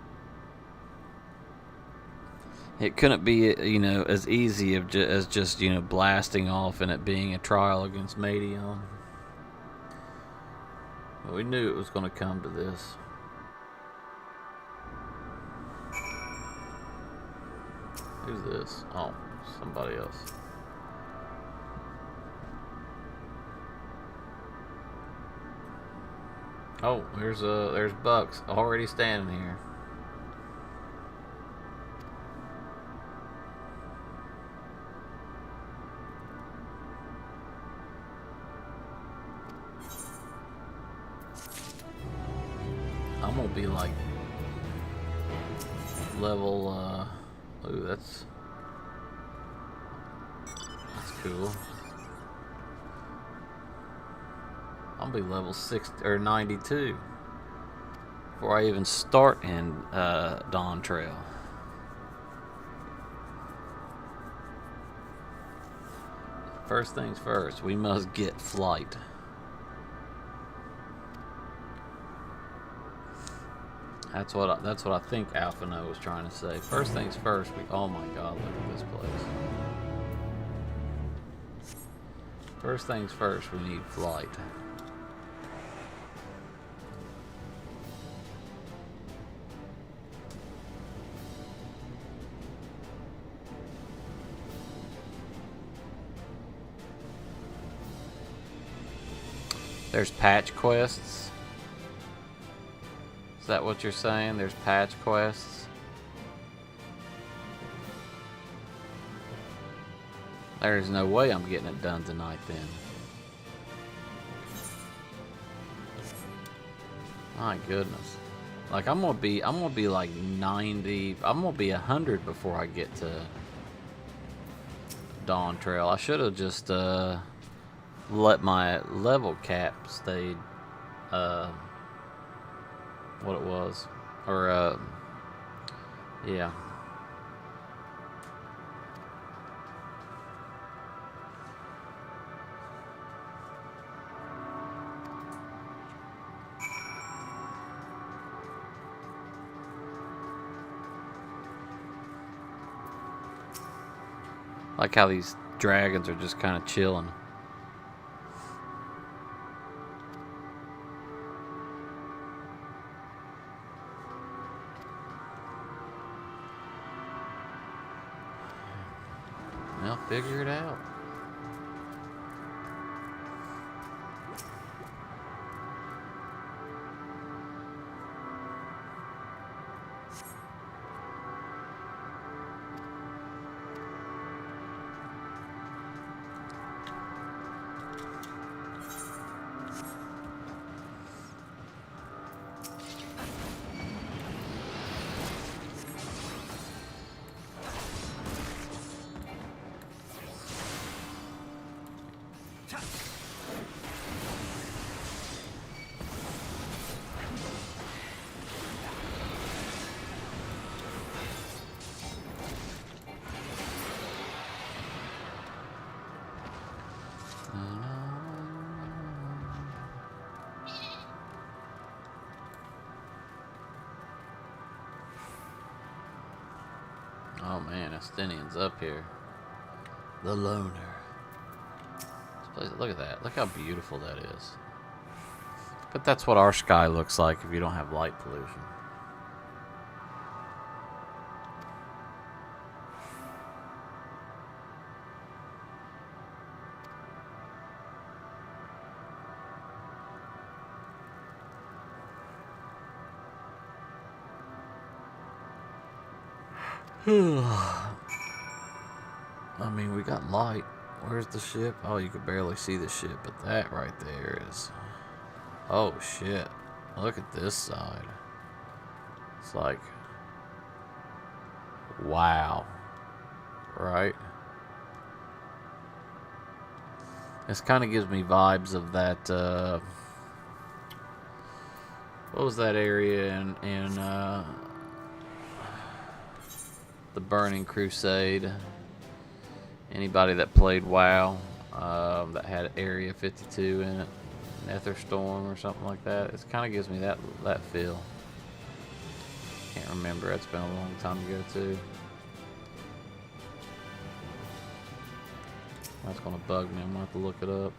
It couldn't be, you know, as easy as just, you know, blasting off and it being a trial against Meteon. But we knew it was going to come to this. Who's this? Oh, somebody else. Oh, there's Bucks already standing here. I'm gonna be like level ooh, that's cool. I'll be level 6 or 92 before I even start in Dawn Trail. First things first, we must get flight. That's what I think Alphino was trying to say. First things first. Oh my God! Look at this place. First things first, we need flight. There's patch quests. Is that what you're saying? There's patch quests? There's no way I'm getting it done tonight then. My goodness. Like I'm gonna be like 90, I'm gonna be 100 before I get to Dawn Trail. I should have just let my level cap stay what it was. Or yeah. Like how these dragons are just kind of chilling. Well, figure it out. Oh man, Estinian's up here. The loner. This place, look at that. Look how beautiful that is. But that's what our sky looks like if you don't have light pollution. I mean, we got light. Where's the ship? Oh, you could barely see the ship, but that right there is... Oh, shit. Look at this side. It's like... Wow. Right? This kind of gives me vibes of that, what was that area in the Burning Crusade? Anybody that played WoW that had Area 52 in it, Netherstorm or something like that. It kind of gives me that feel. Can't remember. It's been a long time ago too. That's gonna bug me. I'm gonna have to look it up.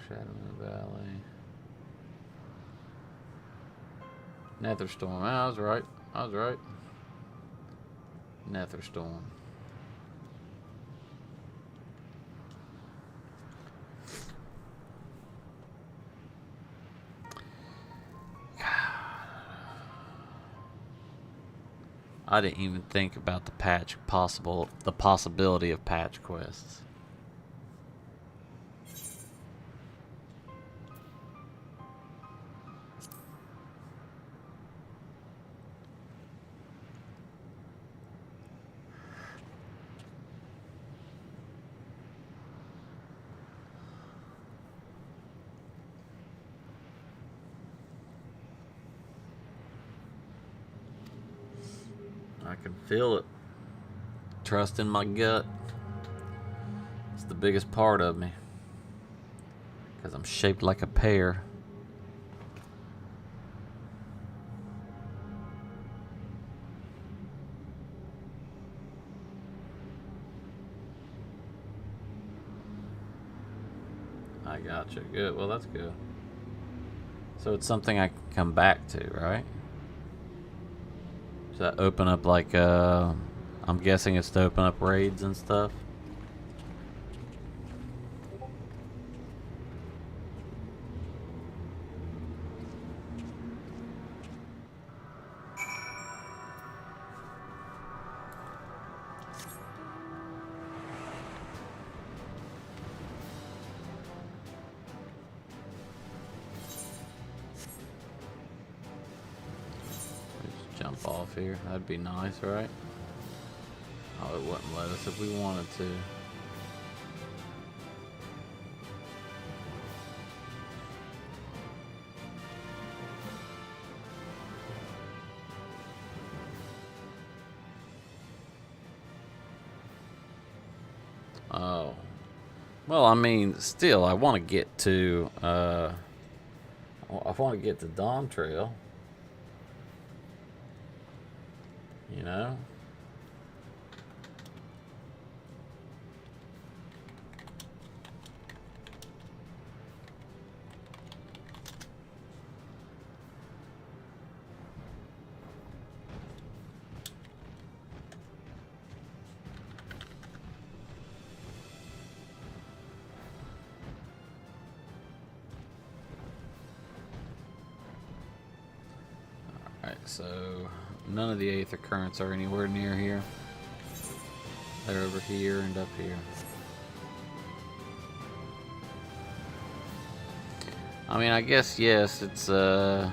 Shadow in the Valley. Netherstorm. I was right. I was right. Netherstorm. I didn't even think about the possibility of patch quests. can feel it. Trust in my gut. It's the biggest part of me. Because I'm shaped like a pear. I gotcha. Good. Well, that's good. So it's something I can come back to, right? Does that open up like, I'm guessing it's to open up raids and stuff? Jump off here. That'd be nice, right? Oh, it wouldn't let us if we wanted to. Oh. Well, I mean, still, I want to get to, I want to get to Dawn Trail. You know? Alright, so none of the Aether Currents are anywhere near here. They're over here and up here. I mean, I guess, yes, it's, right.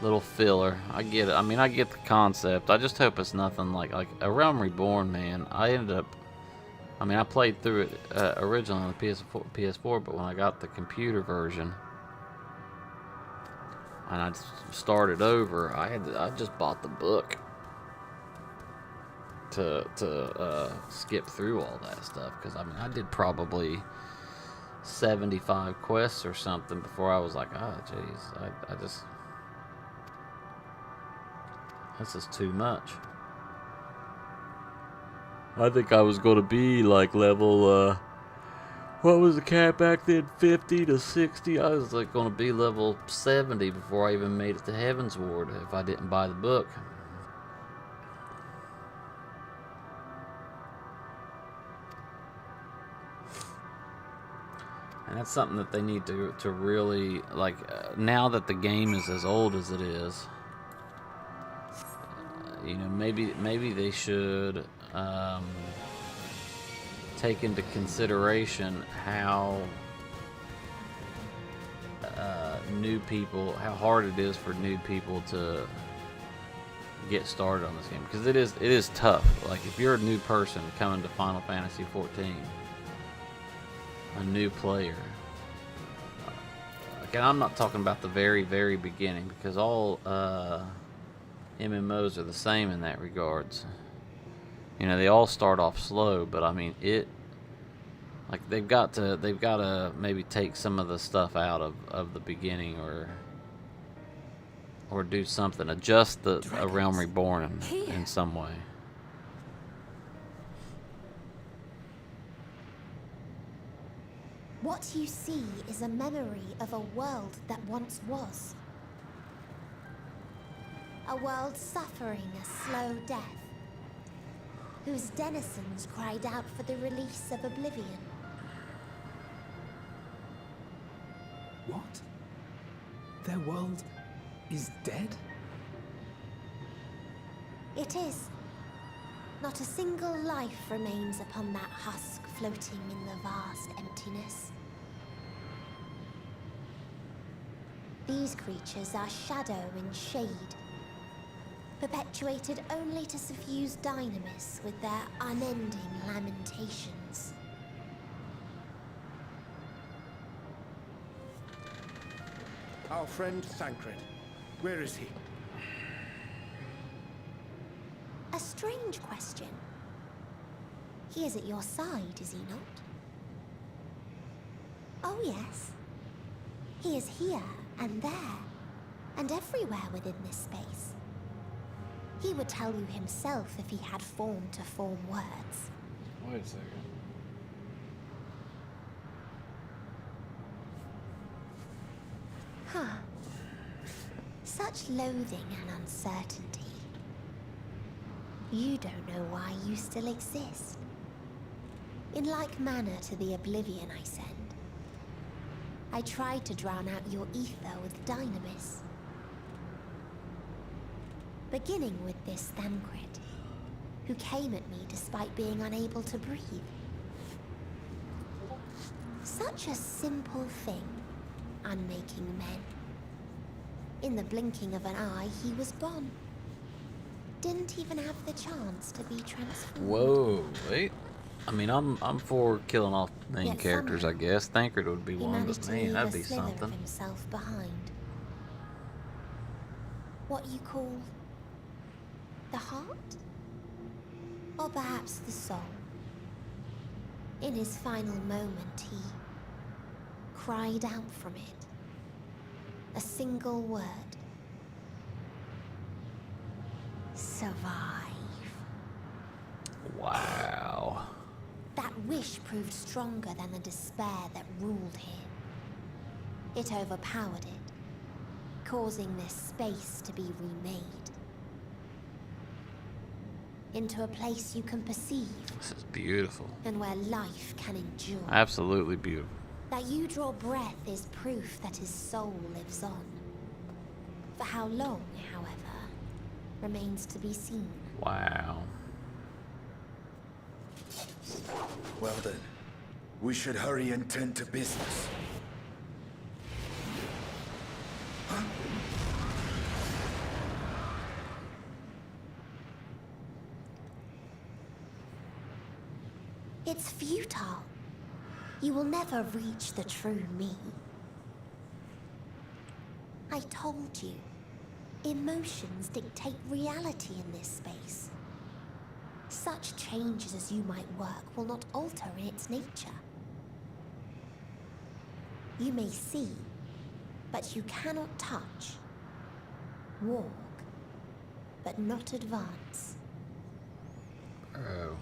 Little filler. I get it. I mean, I get the concept. I just hope it's nothing like A Realm Reborn, man. I ended up, I mean, I played through it originally on the PS4, but when I got the computer version, and I started over, I just bought the book to skip through all that stuff, because I mean I did probably 75 quests or something before I was like, oh jeez, I just, this is too much. I think I was gonna be like level what was the cap back then? 50 to 60? I was like going to be level 70 before I even made it to Heaven's Ward if I didn't buy the book. And that's something that they need to really, like, now that the game is as old as it is, you know, maybe they should take into consideration how new people, how hard it is for new people to get started on this game, because it is tough. Like, if you're a new person coming to Final Fantasy 14, a new player, again, I'm not talking about the very, very beginning, because all MMOs are the same in that regards. You know, they all start off slow, but I mean, like, they've got to maybe take some of the stuff out of the beginning, or do something, adjust A Realm Reborn in some way. What you see is a memory of a world that once was. A world suffering a slow death, whose denizens cried out for the release of oblivion. What? Their world is dead? It is. Not a single life remains upon that husk floating in the vast emptiness. These creatures are shadow and shade, perpetuated only to suffuse dynamis with their unending lamentations. Our friend Thancred, where is he? strange question. He is at your side, is he not? Oh, yes. He is here and there, and everywhere within this space. He would tell you himself if he had form to form words. Wait a second. Huh. Such loathing and uncertainty. You don't know why you still exist. In like manner to the oblivion I send. I tried to drown out your ether with dynamis. Beginning with this Thancred, who came at me despite being unable to breathe. Such a simple thing, unmaking men. In the blinking of an eye, he was gone. Didn't even have the chance to be transformed. Whoa, wait. I mean, I'm for killing off main Yet characters, I guess. Thancred would be He one, managed but to man, leave that'd a be slither of something. himself behind. What you call the heart? Or perhaps the soul. In his final moment, he cried out from it. A single word. Survive. Wow. That wish proved stronger than the despair that ruled him. It overpowered it, causing this space to be remade. Into a place you can perceive. This is beautiful. And where life can endure. Absolutely beautiful. That you draw breath is proof that his soul lives on. For how long, however, remains to be seen. Wow. Well then, we should hurry and tend to business. Huh? It's futile. You will never reach the true me. I told you, emotions dictate reality in this space. Such changes as you might work will not alter in its nature. You may see, but you cannot touch. Walk, but not advance. Oh.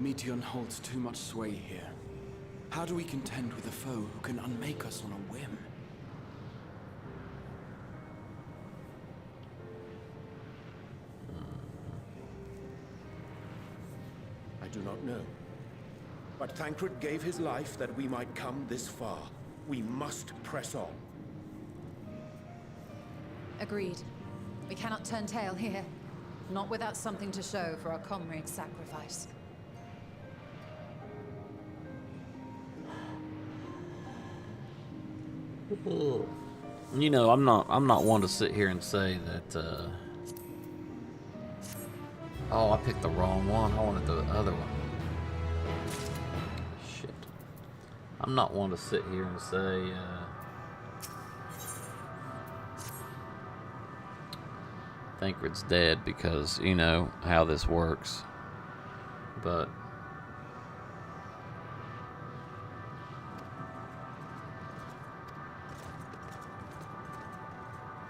Meteon holds too much sway here. How do we contend with a foe who can unmake us on a whim? I do not know. But Thancred gave his life that we might come this far. We must press on. Agreed. We cannot turn tail here. Not without something to show for our comrade's sacrifice. You know, I'm not one to sit here and say that oh, I picked the wrong one. I wanted the other one. Shit. I'm not one to sit here and say Thancred's dead because, you know, how this works. But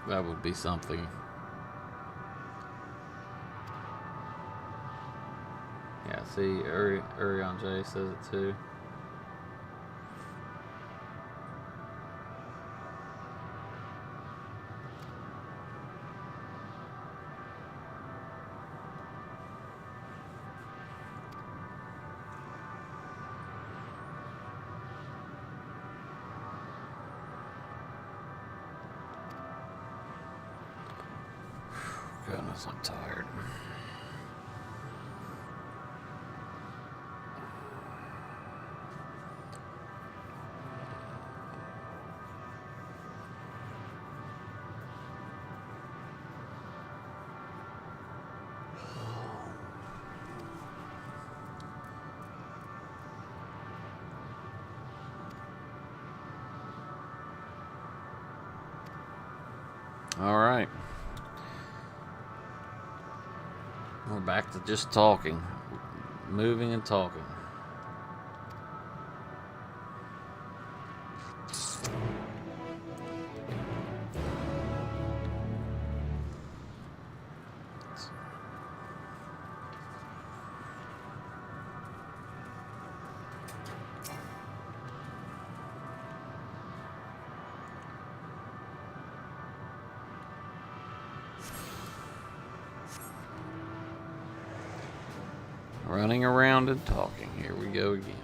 that would be something. Yeah, see, Urion J says it too. Goodness, I'm tired. We're back to just talking. Moving and talking. Running around and talking. Here we go again.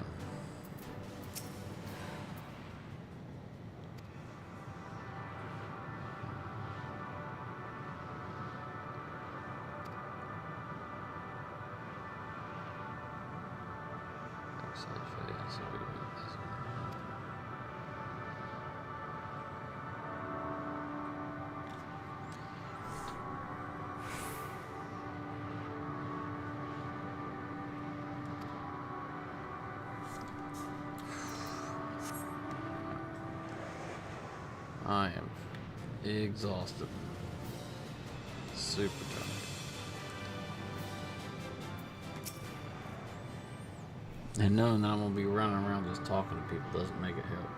I am exhausted. Super tired. And knowing that I'm gonna be running around just talking to people doesn't make it help.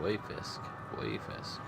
Wayfisk. What is this?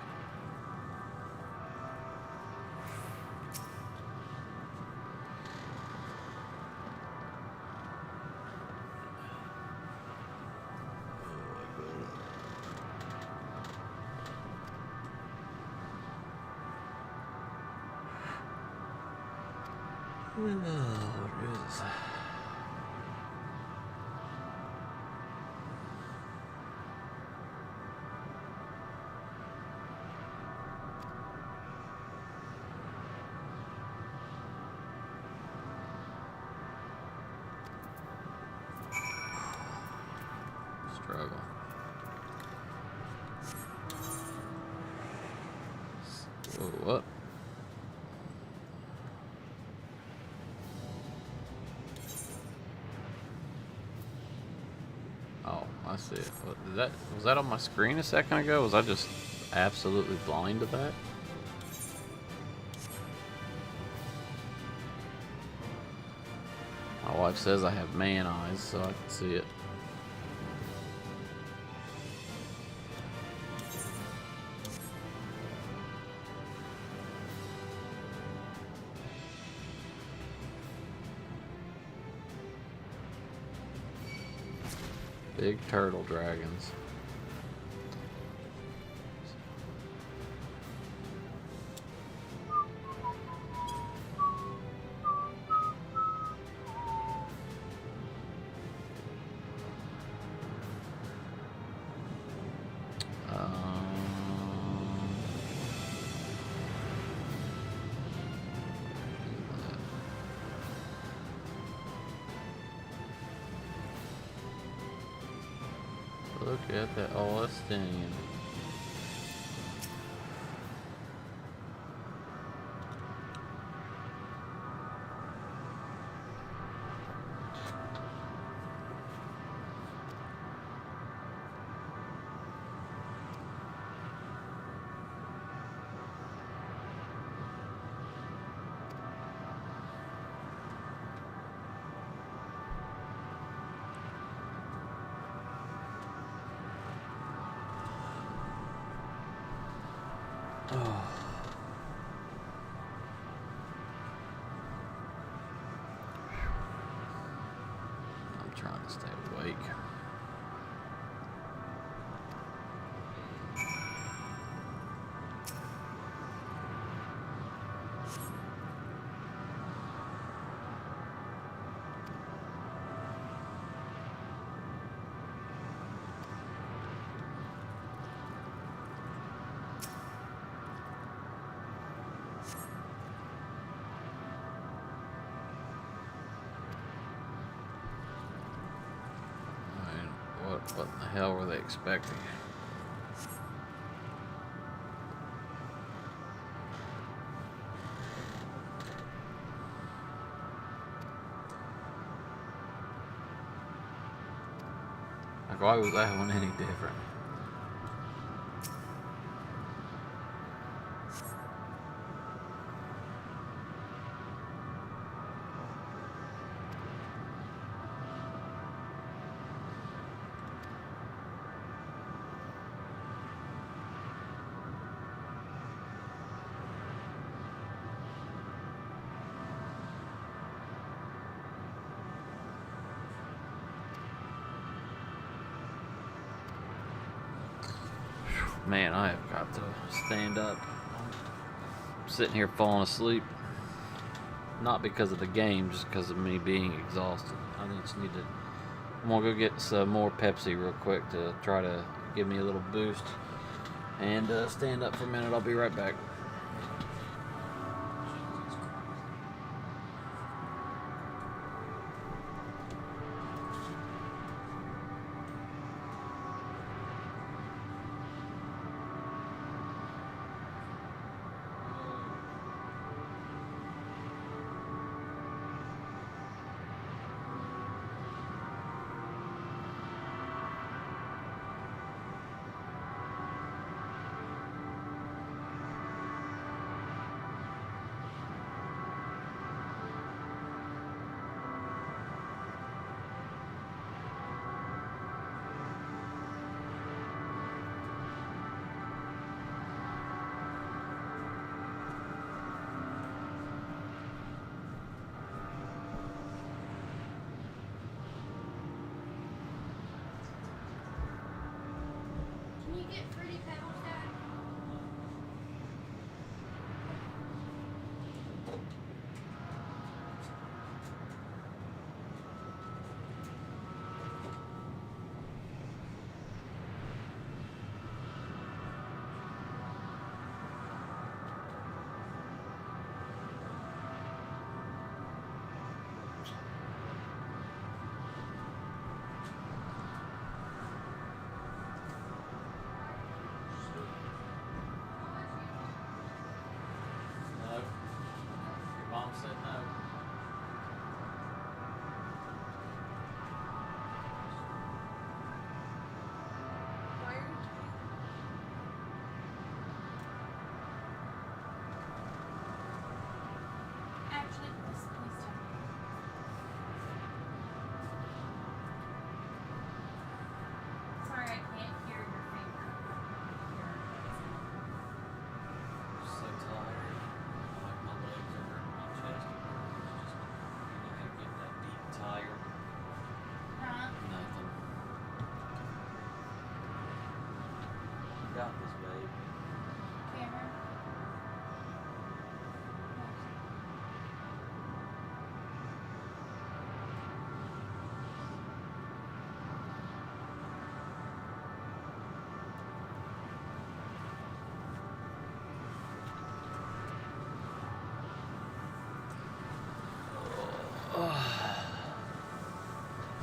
Struggle. Whoa, what? Oh, I see it. What, was that on my screen a second ago? Was I just absolutely blind to that? My wife says I have man eyes, so I can see it. Big turtle dragons. Look at that Palestinian. I'm trying to stay awake. What in the hell were they expecting? Like, why was that one any different? Man, I have got to stand up. I'm sitting here falling asleep. Not because of the game, just because of me being exhausted. I just need to... I'm gonna go get some more Pepsi real quick to try to give me a little boost. And stand up for a minute. I'll be right back. Mom said no. Actually, please tell me. Sorry, I can't hear your finger. So tired. Like my legs are hurting, my chest hurts. Just getting that deep tired. Huh? Nothing. You got this, babe. Camera?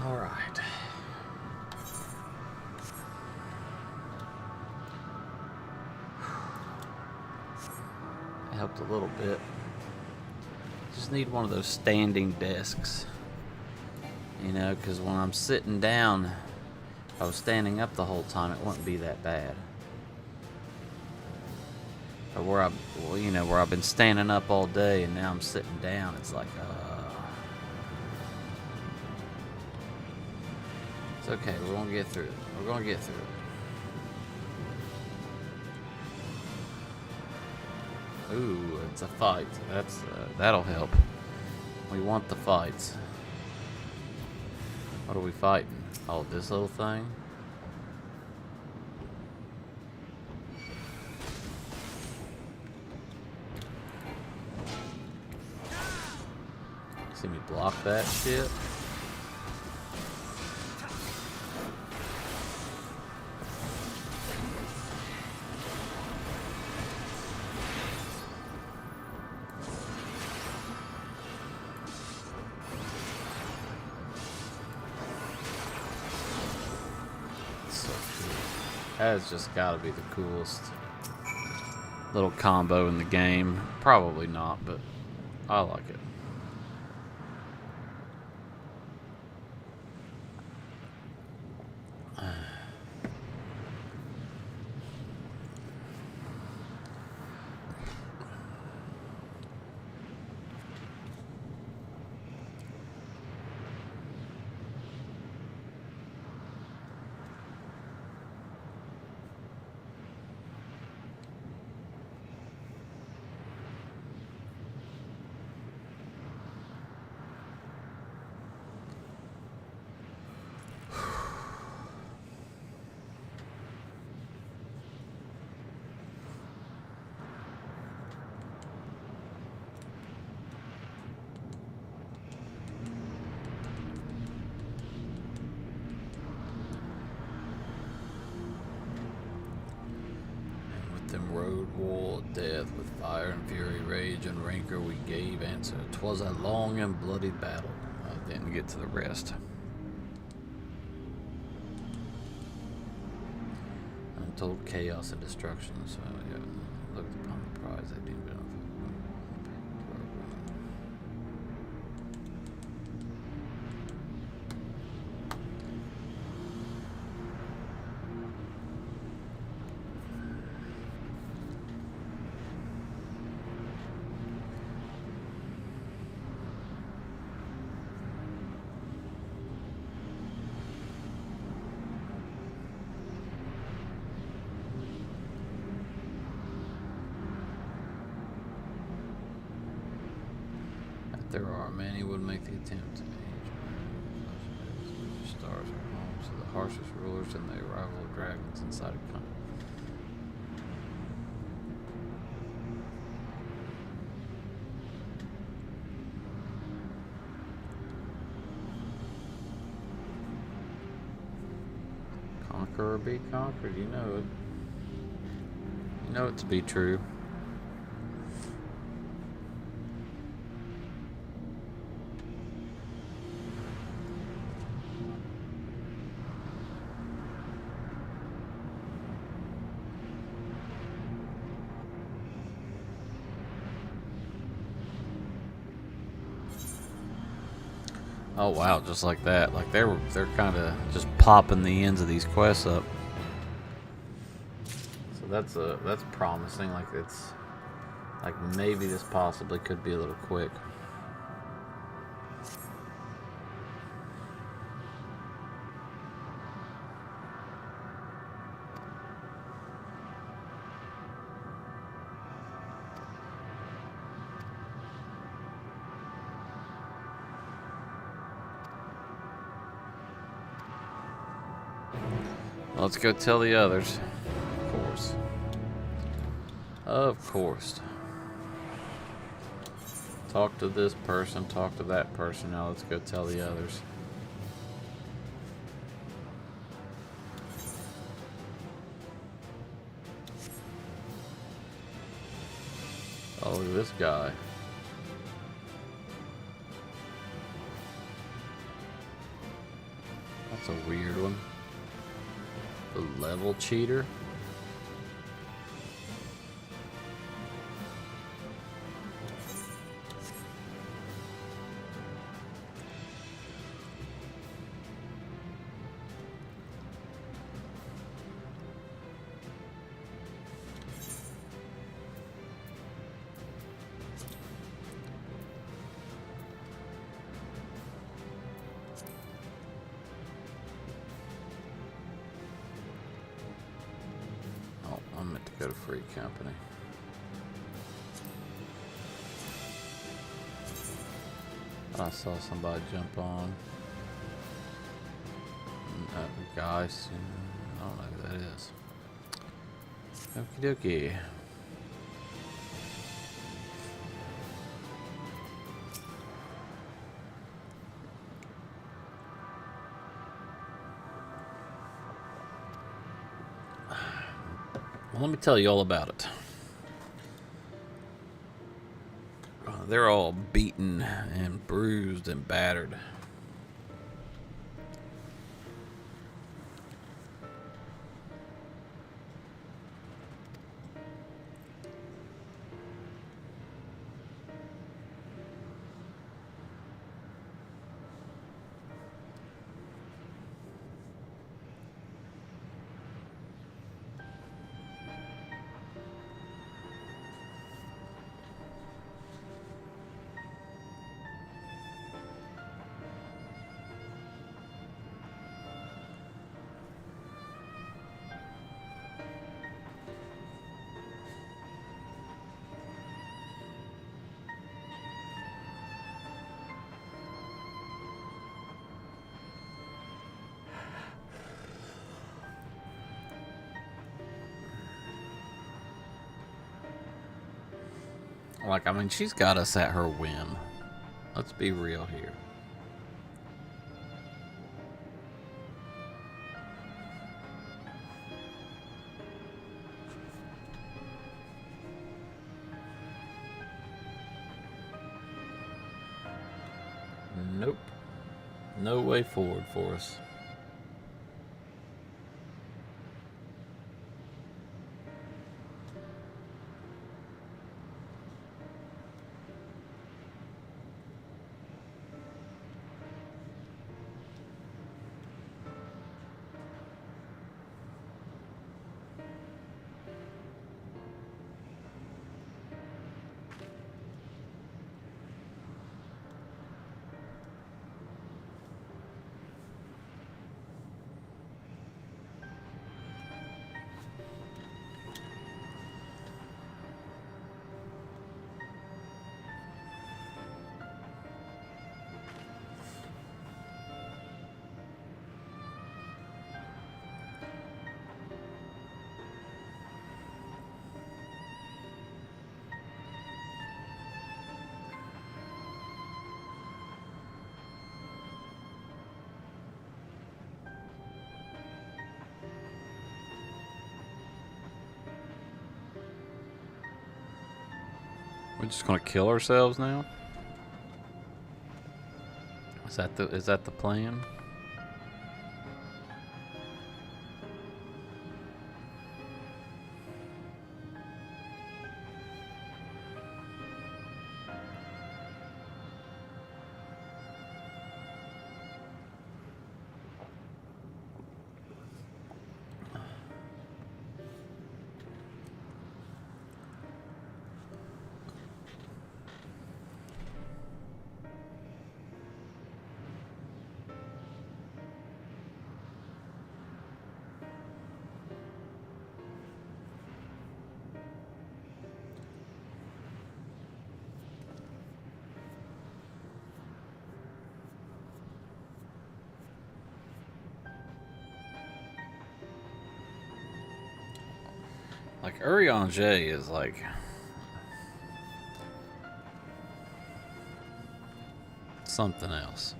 All right. Helped a little bit. Just need one of those standing desks. You know, because when I'm sitting down, if I was standing up the whole time, it wouldn't be that bad. But where I've been standing up all day and now I'm sitting down, it's like, it's okay. We're gonna get through it. We're gonna get through it. Ooh, it's a fight. That'll help. We want the fights. What are we fighting? Oh, this little thing? See me block that shit? That's just gotta be the coolest little combo in the game. Probably not, but I like it. Road war death with fire and fury, rage and rancor we gave answer. 'Twas a long and bloody battle. I didn't get to the rest. Untold chaos and destruction. So yeah, looked upon the prize they deemed enough. There are many would make the attempt. Stars are home to the harshest rulers and the arrival of dragons inside a country. Conquer or be conquered, you know it. You know it to be true. Oh wow, just like that. Like they're kind of just popping the ends of these quests up. So that's promising. Like it's like maybe this possibly could be a little quick. Let's go tell the others. Of course. Of course. Talk to this person, talk to that person. Now let's go tell the others. Oh, look at this guy. That's a weird one. The level cheater. Go to free company. I saw somebody jump on. Guys, I don't know who that is. Okie dokie. Well, let me tell you all about it. They're all beaten and bruised and battered. Like, I mean, she's got us at her whim. Let's be real here. Nope. No way forward for us. We're just gonna kill ourselves now? Is that the plan? Like, Urianger is like... something else.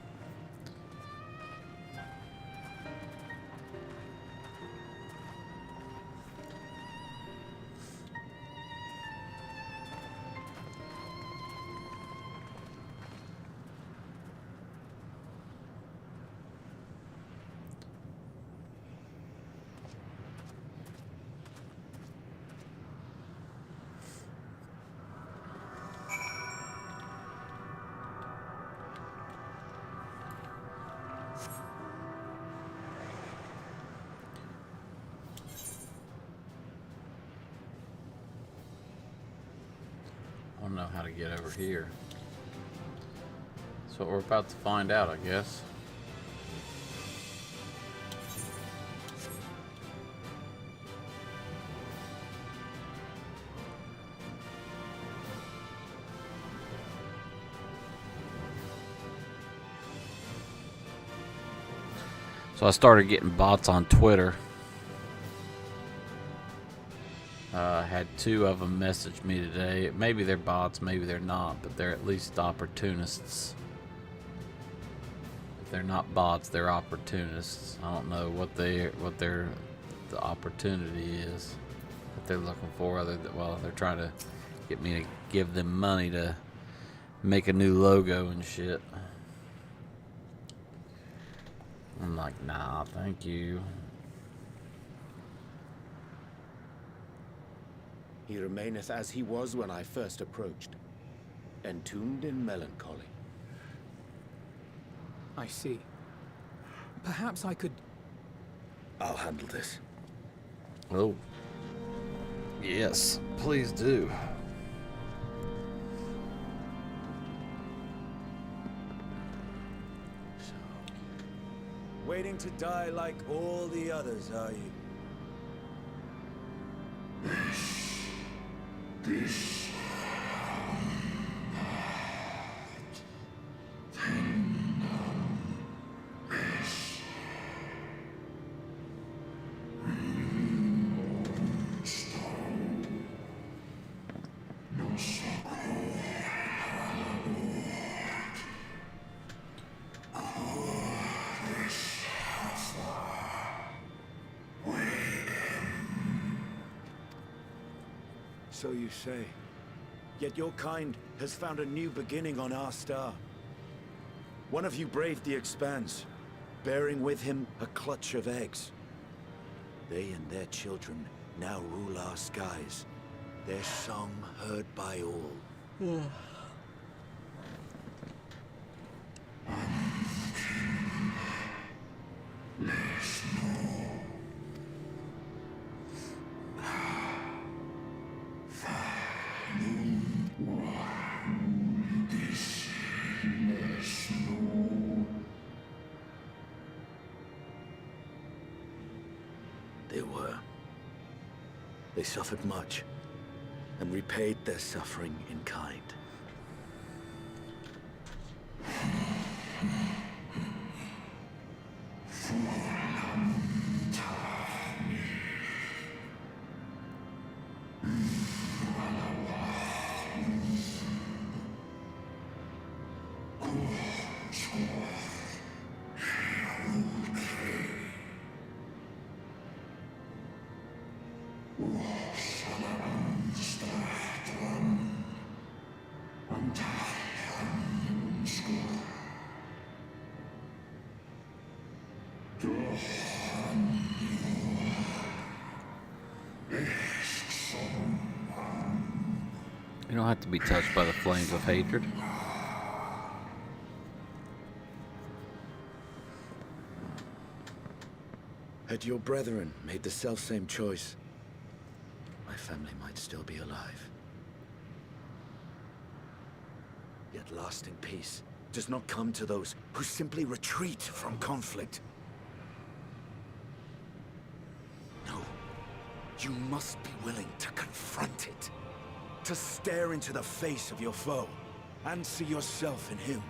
I don't know how to get over here. That's what we're about to find out, I guess. So I started getting bots on Twitter. Had 2 of them message me today. Maybe they're bots, maybe they're not, but they're at least opportunists. If they're not bots, they're opportunists. I don't know what the opportunity is that they're looking for. Other than, well, they're trying to get me to give them money to make a new logo and shit. I'm like, nah, thank you. He remaineth as he was when I first approached, entombed in melancholy. I see. Perhaps I could... I'll handle this. Oh. Yes, please do. Waiting to die like all the others, are you? This No So you say. Yet your kind has found a new beginning on our star. One of you braved the Expanse, bearing with him a clutch of eggs. They and their children now rule our skies, their song heard by all. They were. They suffered much, and repaid their suffering in kind. You don't have to be touched by the flames of hatred. Had your brethren made the selfsame choice, my family might still be alive. Yet lasting peace does not come to those who simply retreat from conflict. No, you must be willing to confront it. To stare into the face of your foe, and see yourself in him.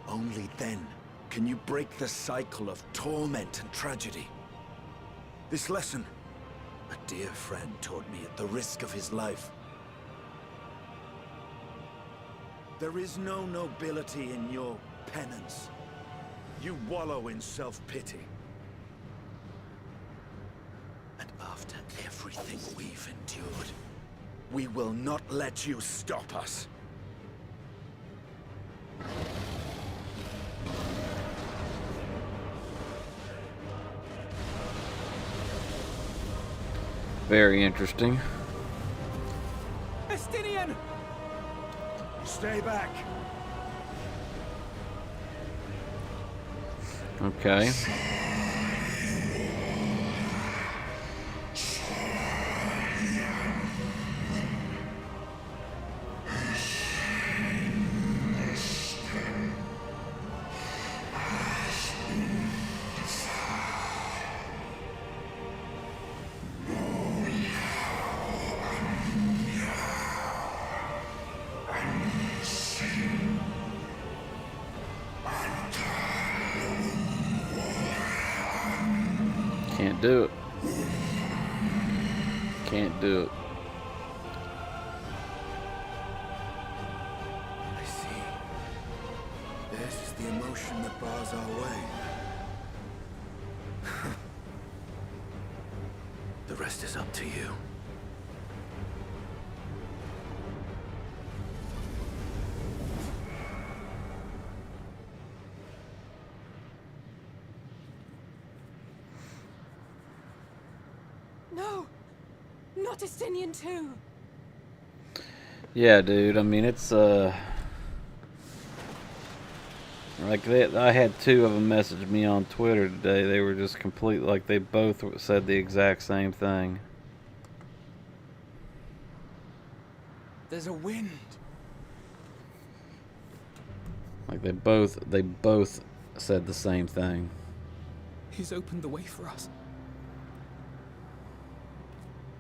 Only then can you break the cycle of torment and tragedy. This lesson, a dear friend taught me at the risk of his life. There is no nobility in your penance. You wallow in self-pity. After everything we've endured, we will not let you stop us. Very interesting. Estinian! Stay back. Okay. Can't do it. Can't do it. I see. This is the emotion that bars our way. The rest is up to you. No! Not Estinian too! Yeah, dude. I mean, it's like I had two of them message me on Twitter today. They were just complete, like they both said the exact same thing. There's a wind. Like they both said the same thing. He's opened the way for us.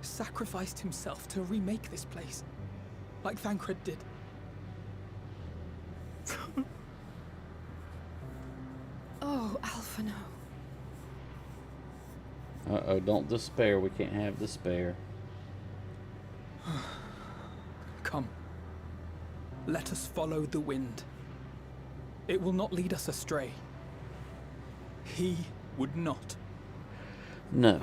Sacrificed himself to remake this place, like Thancred did. Oh, Alphino. Uh-oh, don't despair. We can't have despair. Come. Let us follow the wind. It will not lead us astray. He would not. No.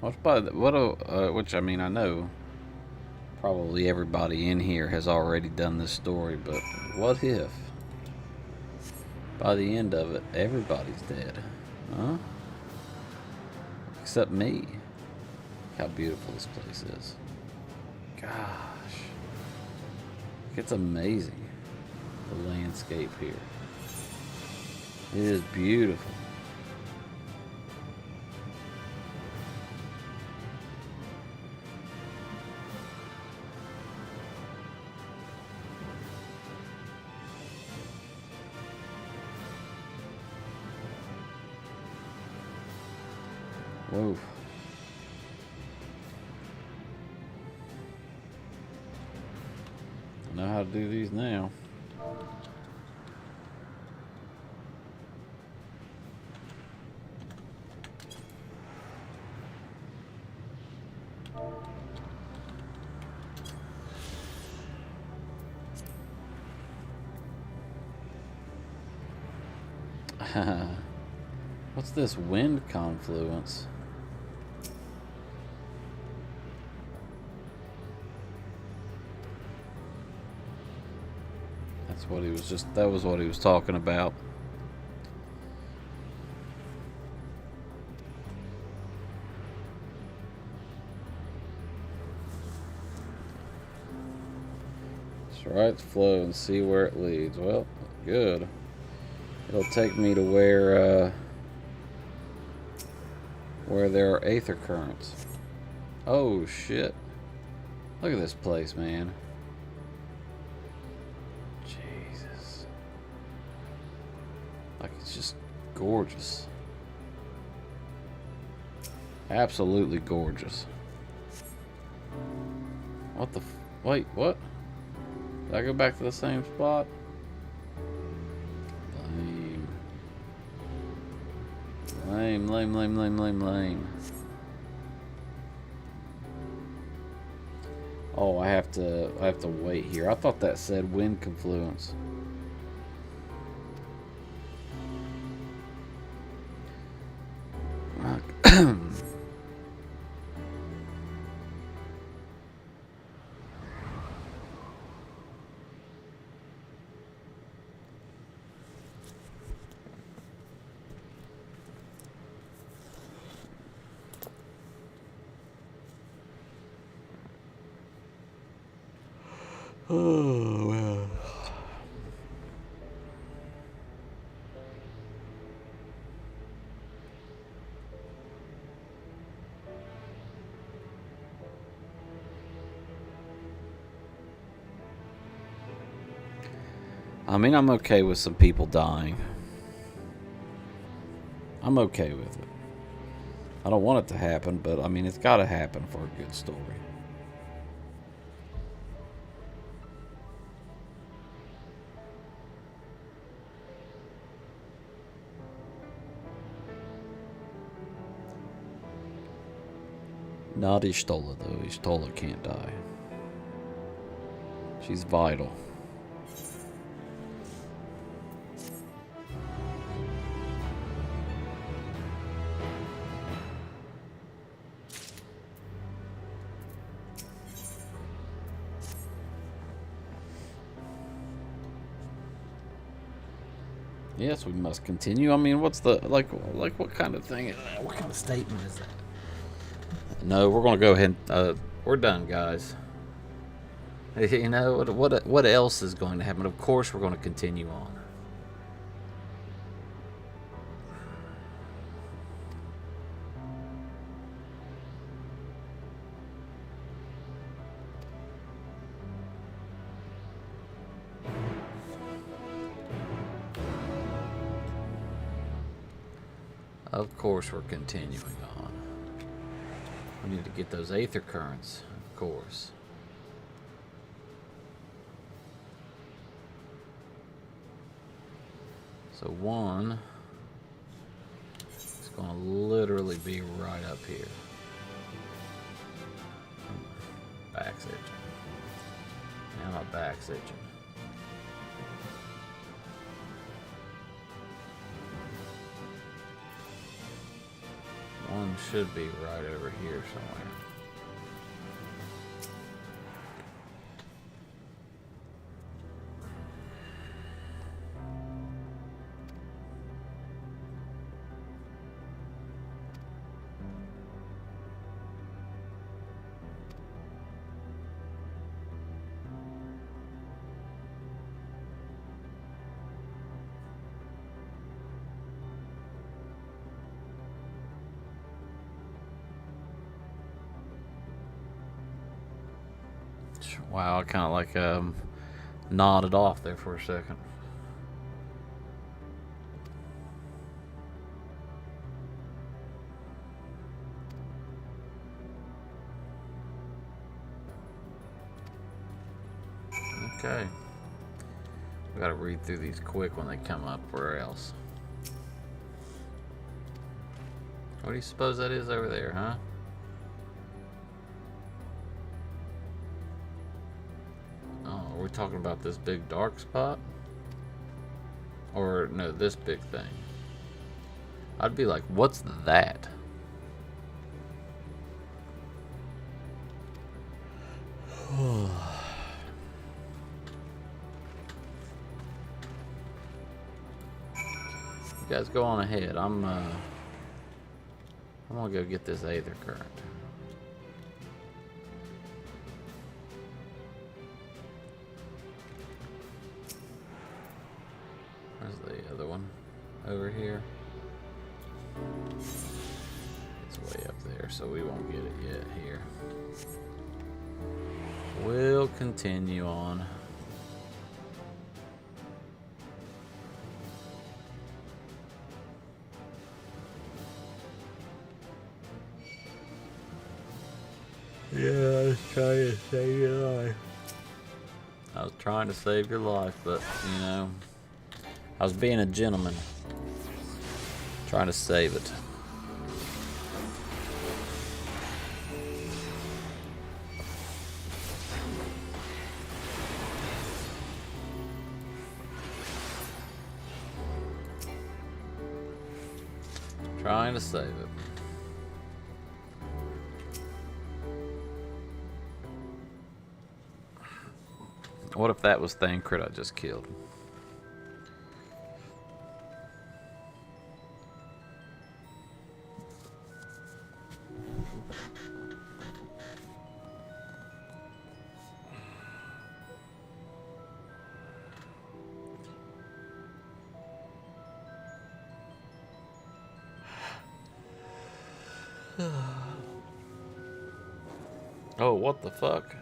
What's by the, which I mean, I know probably everybody in here has already done this story, but what if by the end of it, everybody's dead? Huh? Except me. Look how beautiful this place is. Gosh. It's amazing, the landscape here. It is beautiful. Whoa. I know how to do these now. What's this wind confluence? That's what he was that was what he was talking about. That's right, flow and see where it leads. Well, good. It'll take me to where there are aether currents. Oh shit. Look at this place, man. Jesus. Like, it's just gorgeous. Absolutely gorgeous. What the wait, what? Did I go back to the same spot? Lame. Oh, I have to wait here. I thought that said wind confluence. Oh, well. I mean, I'm okay with some people dying. I'm okay with it. I don't want it to happen, but I mean, it's got to happen for a good story. Not Ishtola, though. Ishtola can't die. She's vital. Yes, we must continue. I mean, what's the like what kind of thing? What kind of statement is that? No, we're gonna go ahead. We're done, guys. You know what else is going to happen? Of course, we're going to continue on. Of course, we're continuing on. We need to get those aether currents, of course. So one is going to literally be right up here. Back's itching. Now my back's itching. One room should be right over here somewhere. Wow, I kind of like nodded off there for a second. Okay. We gotta read through these quick when they come up, or else. What do you suppose that is over there, huh? Oh, are we talking about this big dark spot? Or, no, this big thing. I'd be like, what's that? You guys go on ahead. I'm gonna go get this Aether Current. Where's the other one? Over here. It's way up there, so we won't get it yet here. We'll continue on. Yeah, I was trying to save your life. I was trying to save your life, but, you know, I was being a gentleman. Trying to save it. Trying to save it. What if that was Thancred I just killed? Oh, what the fuck?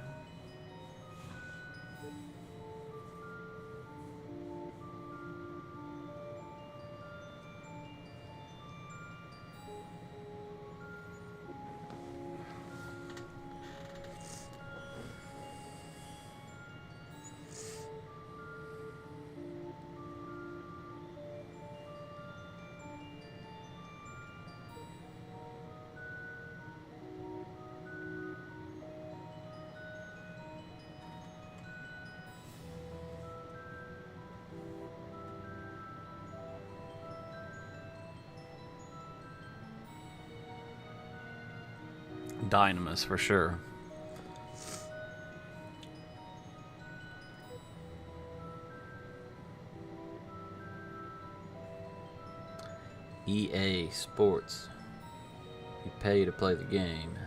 Dynamis for sure. EA Sports. You pay to play the game.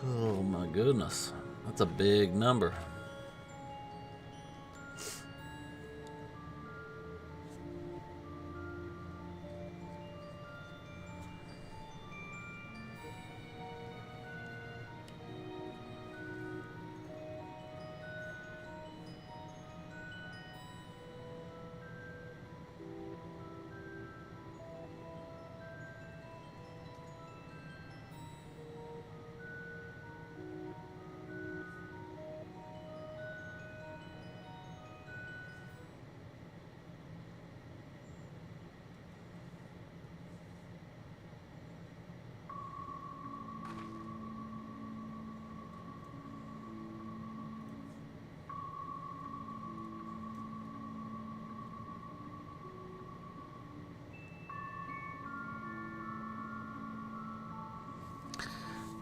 Oh my goodness, that's a big number.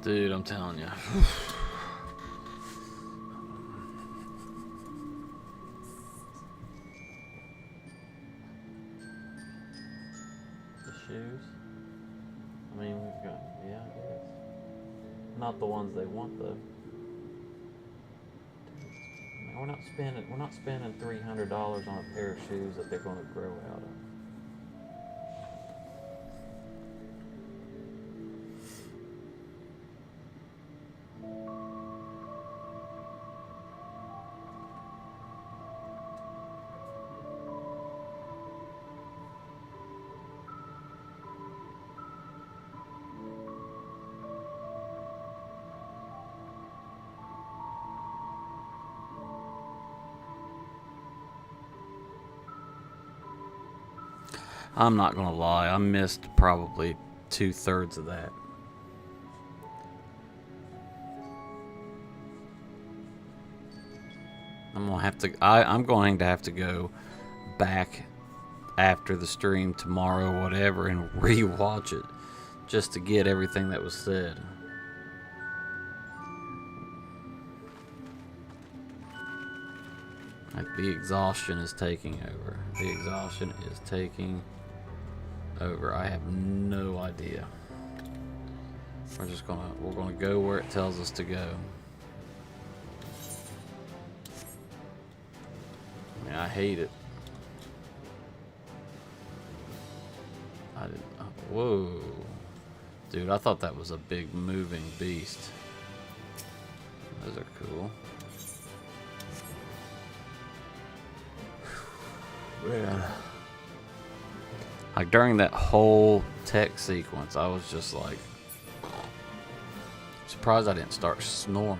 Dude, I'm telling you. The shoes? I mean, we've got, yeah, I guess. Not the ones they want, though. Man, we're not spending $300 on a pair of shoes that they're going to grow out of. I'm not gonna lie, I missed probably 2/3 of that. I'm going to have to go back after the stream tomorrow, whatever, and re-watch it just to get everything that was said. Like, the exhaustion is taking over. The exhaustion is taking over. I have no idea. We're gonna go where it tells us to go. I mean, I hate it. Whoa. Dude, I thought that was a big moving beast. Those are cool. Man. Like, during that whole tech sequence, I was just like, surprised I didn't start snoring.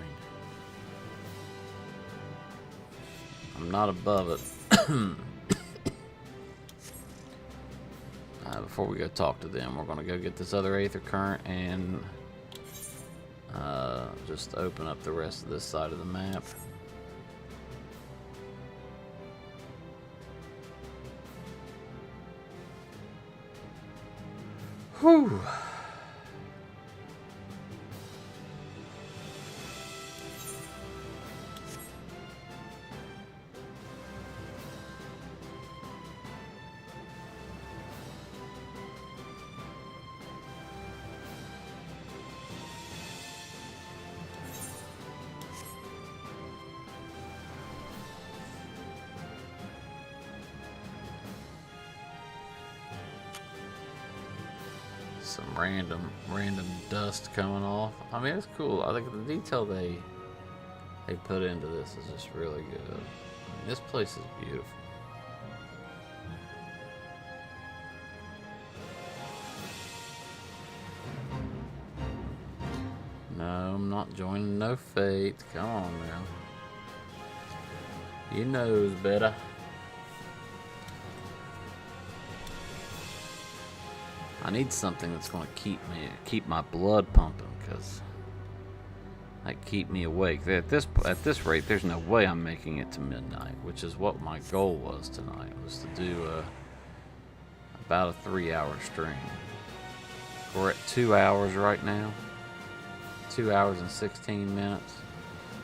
I'm not above it. Before we go talk to them, we're going to go get this other Aether Current and just open up the rest of this side of the map. Whew. Some random dust coming off. I mean, it's cool. I think the detail they put into this is just really good. I mean, this place is beautiful. No, I'm not joining no fate. Come on now. You knows better. I need something that's going to keep my blood pumping, because like keep me awake. At this rate, there's no way I'm making it to midnight, which is what my goal was tonight, was to do about a 3-hour stream. We're at 2 hours right now, 2 hours and 16 minutes,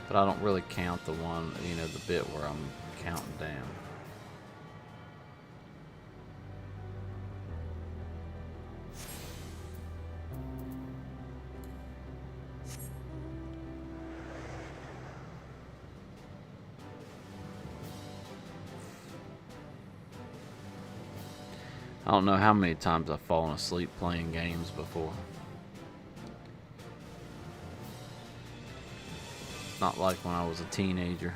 but I don't really count the one, the bit where I'm counting down. I don't know how many times I've fallen asleep playing games before. Not like when I was a teenager.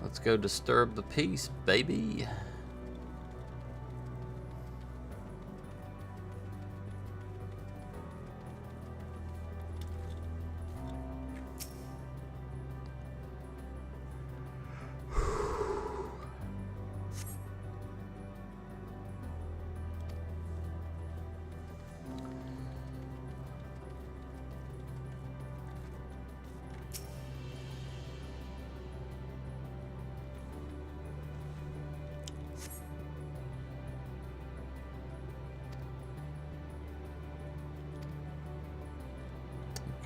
Let's go disturb the peace, baby.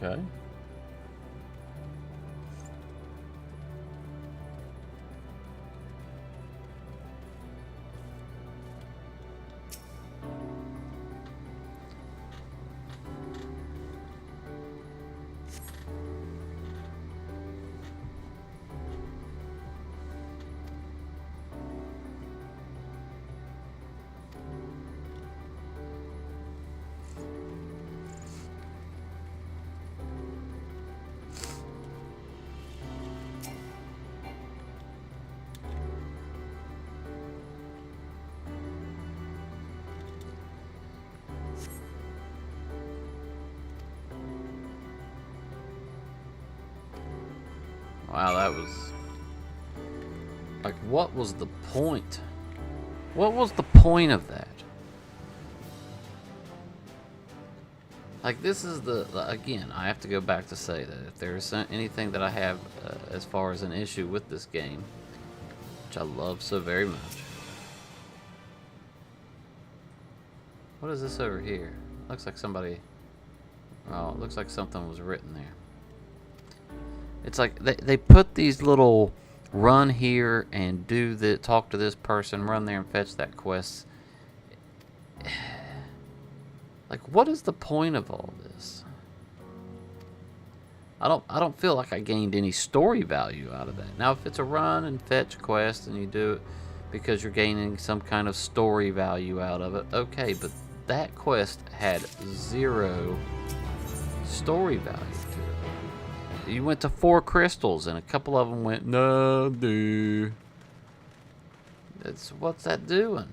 Okay. Wow, that was... Like, what was the point? What was the point of that? Like, this is the... Again, I have to go back to say that if there's anything that I have as far as an issue with this game, which I love so very much. What is this over here? Looks like somebody... Oh, it looks like something was written there. It's like they put these little run here and do the talk to this person, run there and fetch that quest. Like, what is the point of all this? I don't feel like I gained any story value out of that. Now, if it's a run and fetch quest and you do it because you're gaining some kind of story value out of it, okay, but that quest had zero story value to it. You went to 4 crystals and a couple of them went, no, dude. What's that doing?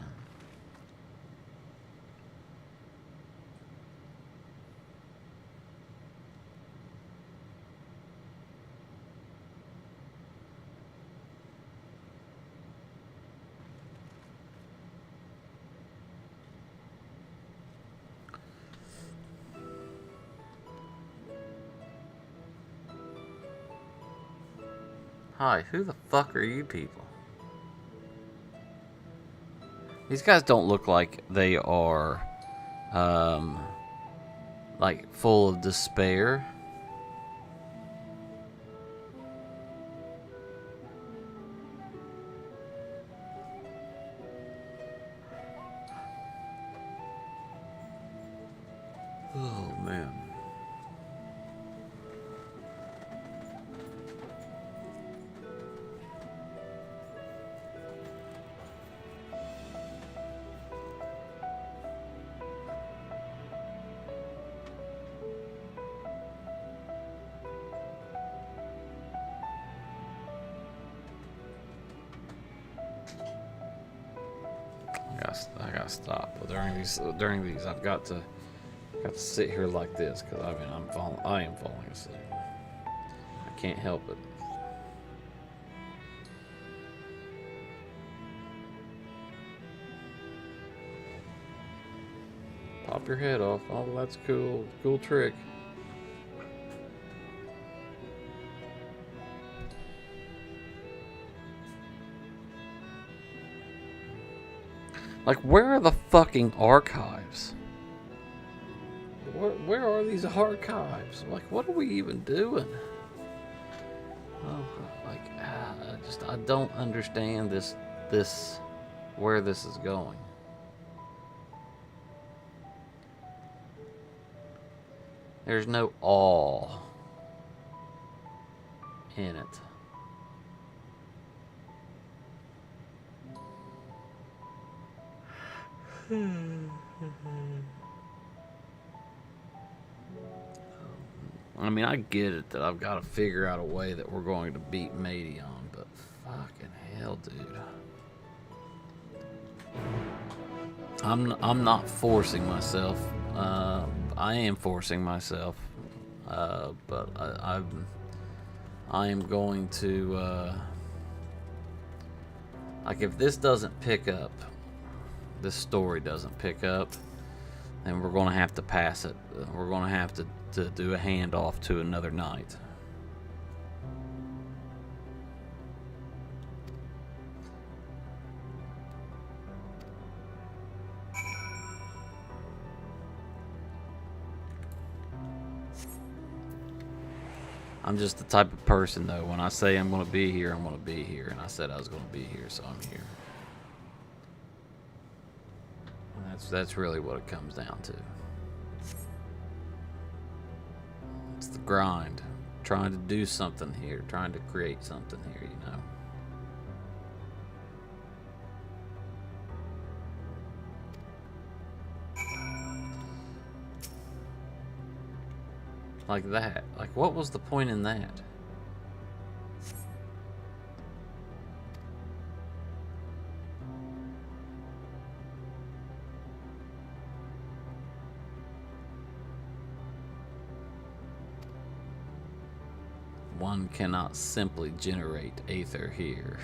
Hi, who the fuck are you people? These guys don't look like they are, like, full of despair. Oh, man. I gotta stop. But during these, I've got to sit here like this because I mean I am falling asleep. I can't help it. Pop your head off. Oh, that's cool. Cool trick. Like, where are the fucking archives? Where are these archives? Like, what are we even doing? Oh, like, I don't understand this, where this is going. There's no awe in it. I mean, I get it that I've got to figure out a way that we're going to beat Madion, but fucking hell, dude. I'm not forcing myself. I am forcing myself, but I am going to like, if this doesn't pick up, this story doesn't pick up, then we're gonna have to pass it. We're gonna have to do a handoff to another night. I'm just the type of person, though, when I say I'm going to be here, I'm going to be here. And I said I was going to be here, so I'm here. And that's really what it comes down to. It's the grind. Trying to do something here. Trying to create something here, you know. Like that. Like, what was the point in that? One cannot simply generate aether here.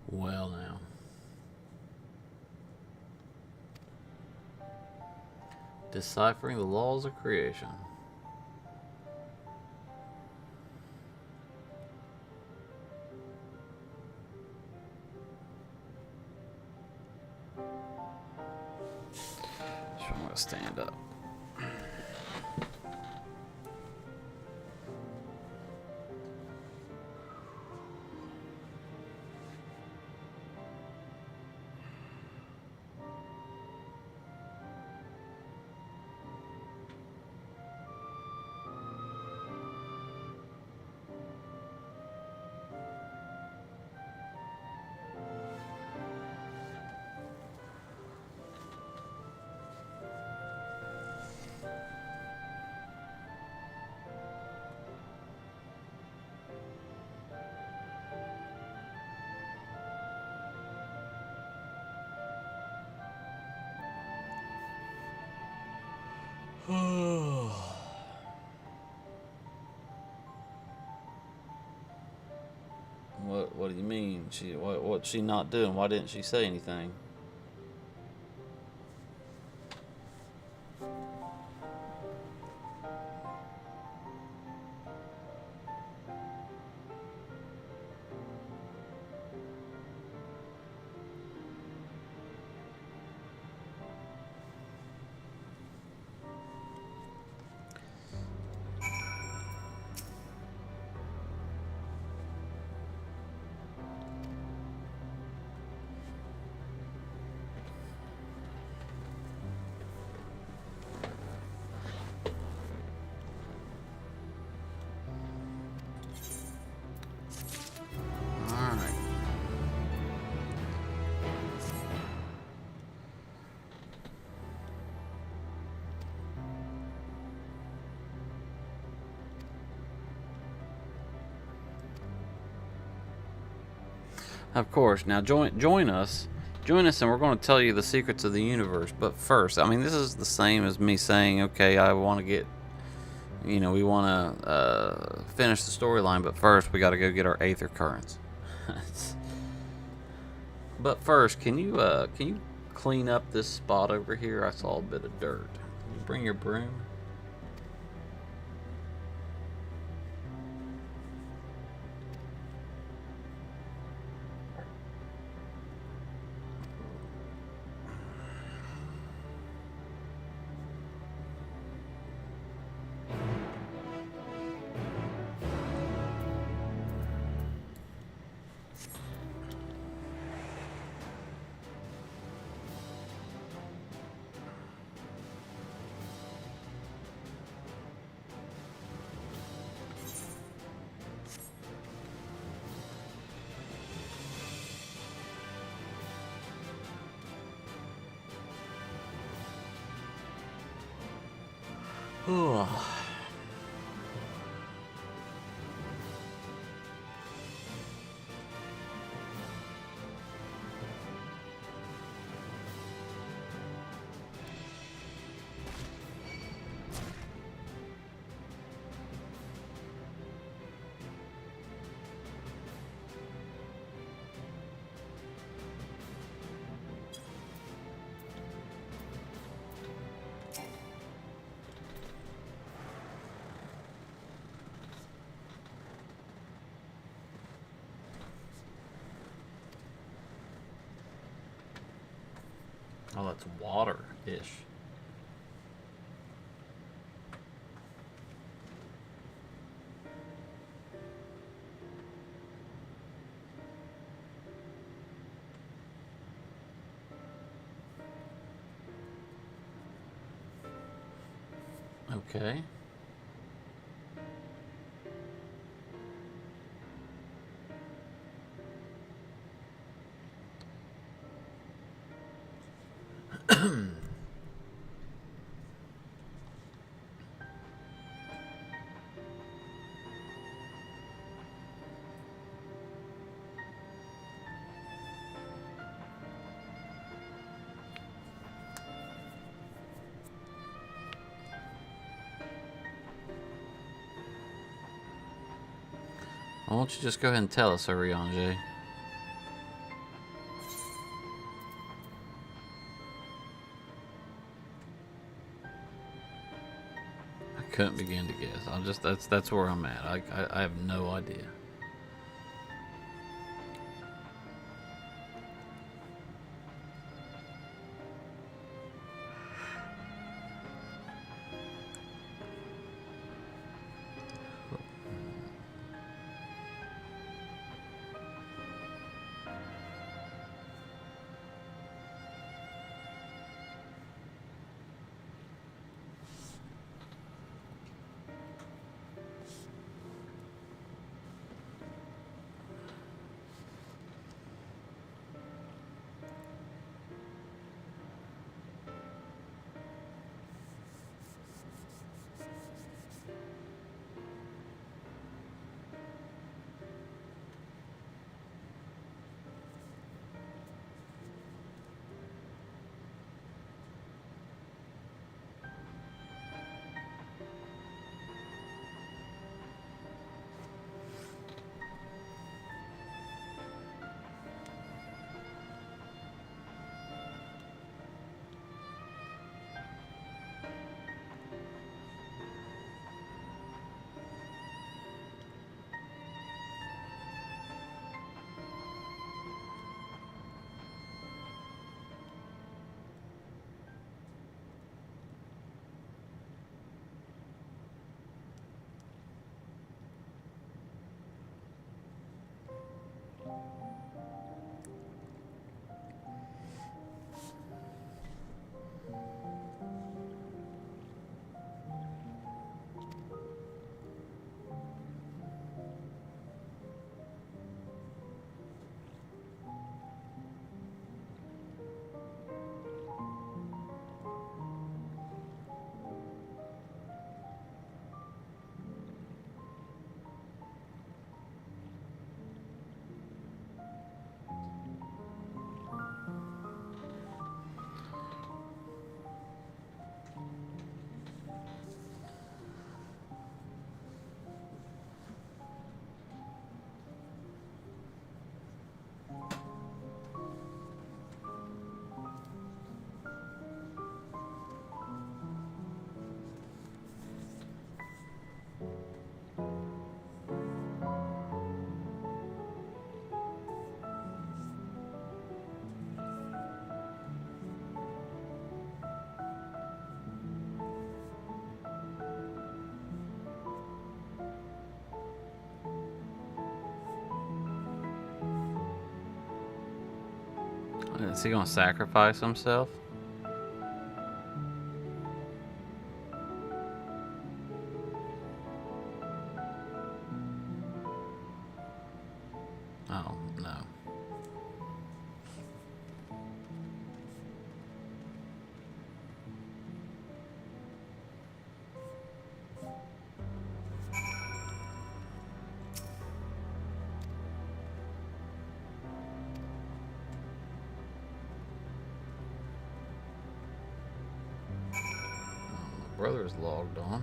Well, now. Deciphering the laws of creation. So I'm gonna stand up. What do you mean? What's she not doing? Why didn't she say anything? Of course. Now join us, and we're going to tell you the secrets of the universe. But first, I mean, this is the same as me saying, okay, I want to get, we want to finish the storyline, but first we got to go get our Aether Currents. But first, can you clean up this spot over here? I saw a bit of dirt. Can you bring your broom? Oh, that's water-ish. Okay. Why don't you just go ahead and tell us, Oriange? I couldn't begin to guess. That's where I'm at. I have no idea. Is he gonna sacrifice himself? Oh, no. My brother's logged on.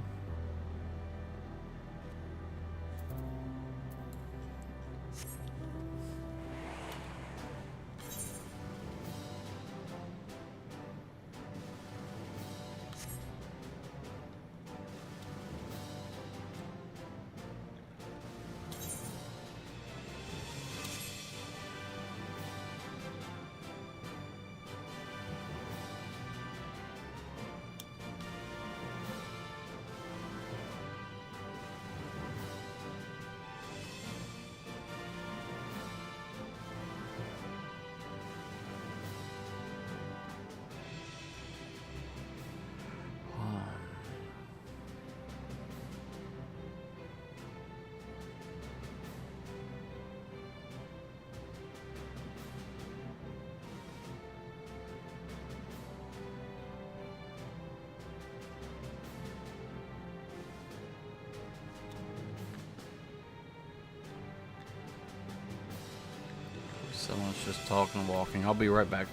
Someone's just talking and walking. I'll be right back.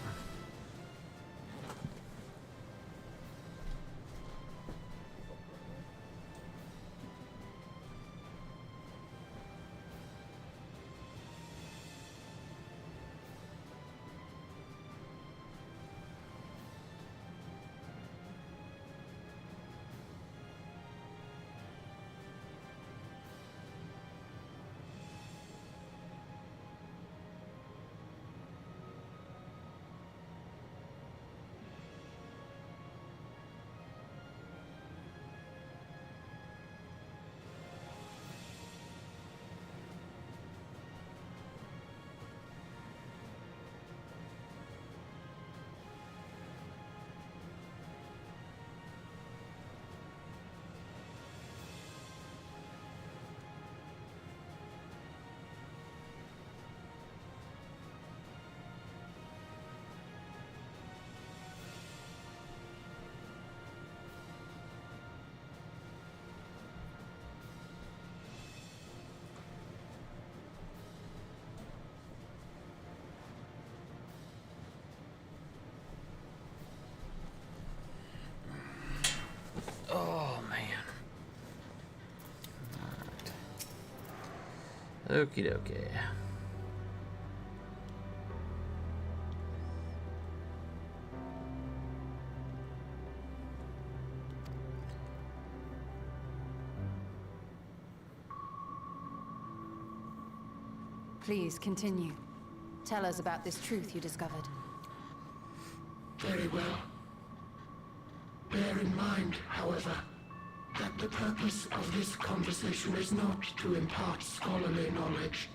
Oh, man. Alright. Okie dokie. Please continue. Tell us about this truth you discovered. Very well. Bear in mind, however, that the purpose of this conversation is not to impart scholarly knowledge,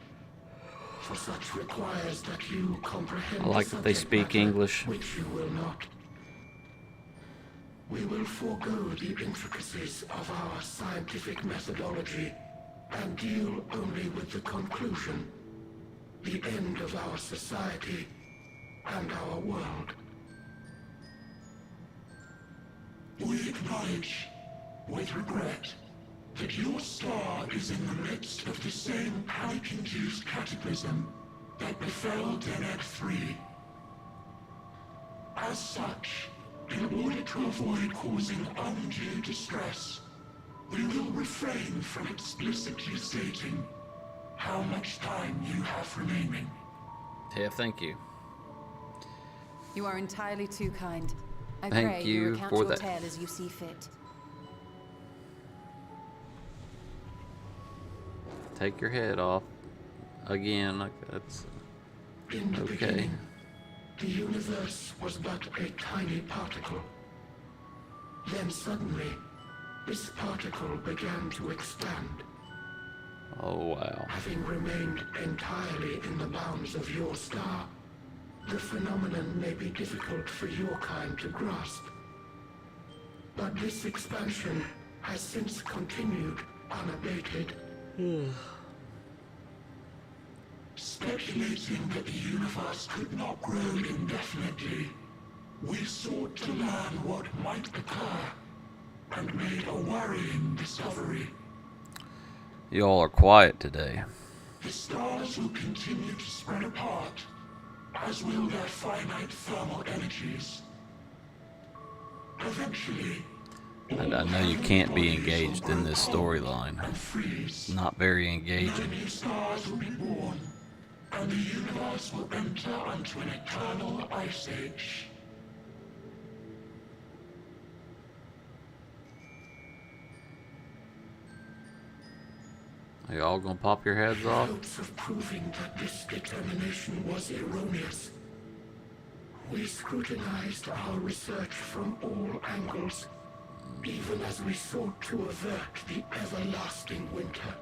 for such requires that you comprehend I like the that they subject speak matter, English. which you will not. We will forego the intricacies of our scientific methodology and deal only with the conclusion, the end of our society and our world. We acknowledge, with regret, that your star is in the midst of the same panic-induced cataclysm that befell Deneb 3. As such, in order to avoid causing undue distress, we will refrain from explicitly stating how much time you have remaining. Yeah, thank you. You are entirely too kind. I Thank pray you recount for your that. tale as you see fit. Take your head off. Again, like that's In the okay. beginning, the universe was but a tiny particle. Then suddenly, this particle began to expand. Oh, wow. Having remained entirely in the bounds of your star, The phenomenon may be difficult for your kind to grasp, but this expansion has since continued unabated. Speculating that the universe could not grow indefinitely, we sought to learn what might occur, and made a worrying discovery. Y'all are quiet today. The stars will continue to spread apart, as will their finite thermal energies. Eventually, And I know you can't be engaged in this storyline. Not very engaging. New stars will be born, and the universe will enter onto an eternal ice age. Are y'all gonna pop your heads off? In hopes of proving that this determination was erroneous, we scrutinized our research from all angles, even as we sought to avert the everlasting winter.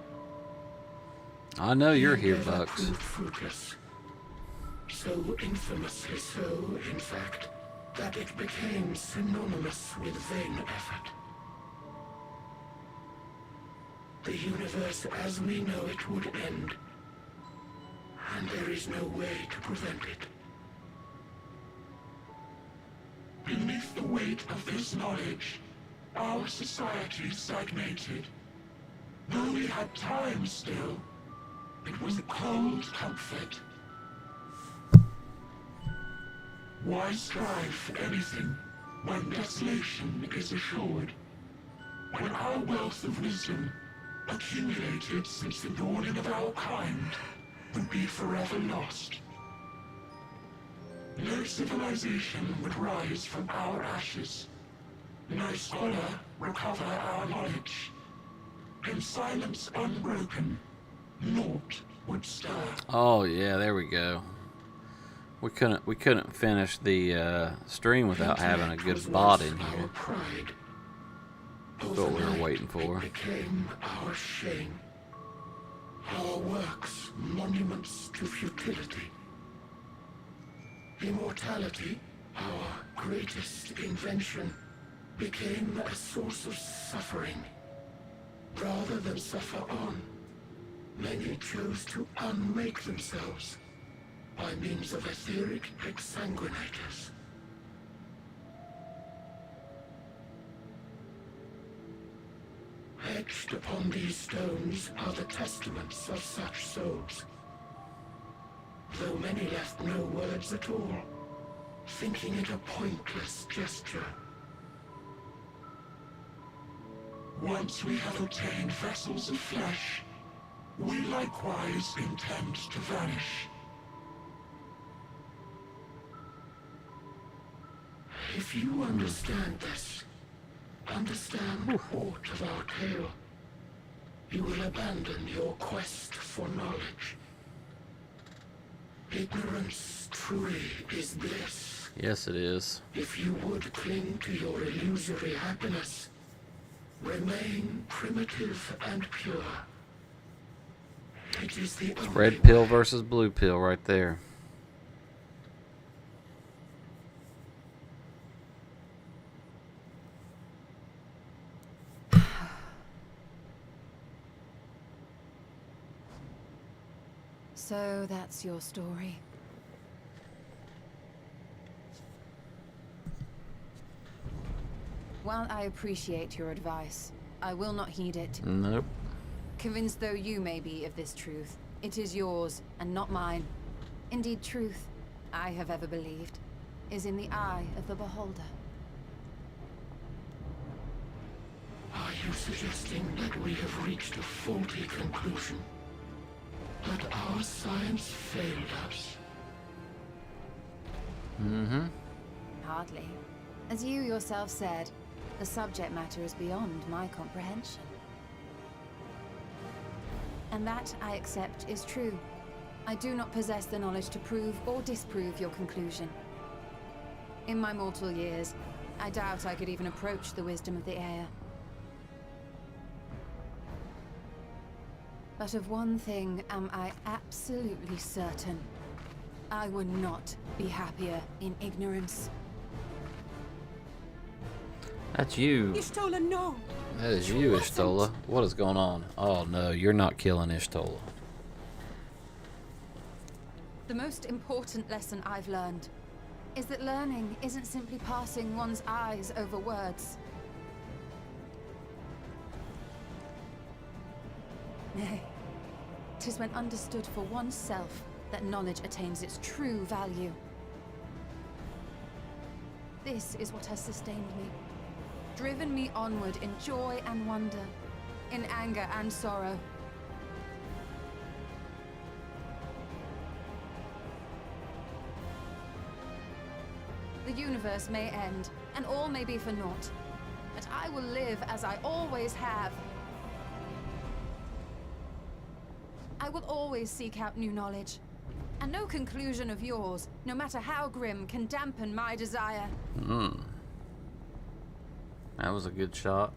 I know you're here, Endeavor Bucks. proved fruitless. So infamously so, in fact, that it became synonymous with vain effort. The universe as we know it would end, and there is no way to prevent it. Beneath the weight of this knowledge, our society stagnated. Though we had time still, it was a cold comfort. Why strive for anything when desolation is assured? When our wealth of wisdom, accumulated since the dawning of our kind, would be forever lost. No civilization would rise from our ashes. No scholar recover our knowledge. In silence unbroken, naught would stir. Oh yeah, there we go. We couldn't finish the stream without having a good bot in here. That's what we were waiting for. It became our shame. Our works, monuments to futility. Immortality, our greatest invention, became a source of suffering. Rather than suffer on, many chose to unmake themselves by means of etheric exsanguinators. Etched upon these stones are the testaments of such souls. Though many left no words at all, thinking it a pointless gesture. Once we have obtained vessels of flesh, we likewise intend to vanish. If you understand this, understand aught of our tale, you will abandon your quest for knowledge. Ignorance truly is bliss. Yes, it is. If you would cling to your illusory happiness, remain primitive and pure. It is the It's red pill versus blue pill right there. So that's your story. While I appreciate your advice, I will not heed it. Nope. Convinced though you may be of this truth, it is yours and not mine. Indeed, truth, I have ever believed, is in the eye of the beholder. Are you suggesting that we have reached a faulty conclusion? That our science failed us? Mm-hmm. Hardly. As you yourself said, the subject matter is beyond my comprehension. And that, I accept, is true. I do not possess the knowledge to prove or disprove your conclusion. In my mortal years, I doubt I could even approach the wisdom of the air. But of one thing am I absolutely certain. I would not be happier in ignorance. That's you. Ishtola, no! That is you, Ishtola. What is going on? Oh no, you're not killing Ishtola. The most important lesson I've learned is that learning isn't simply passing one's eyes over words. Nay, 'tis when understood for oneself that knowledge attains its true value. This is what has sustained me, driven me onward in joy and wonder, in anger and sorrow. The universe may end, and all may be for naught, but I will live as I always have. I will always seek out new knowledge, and no conclusion of yours, no matter how grim, can dampen my desire. That was a good shot.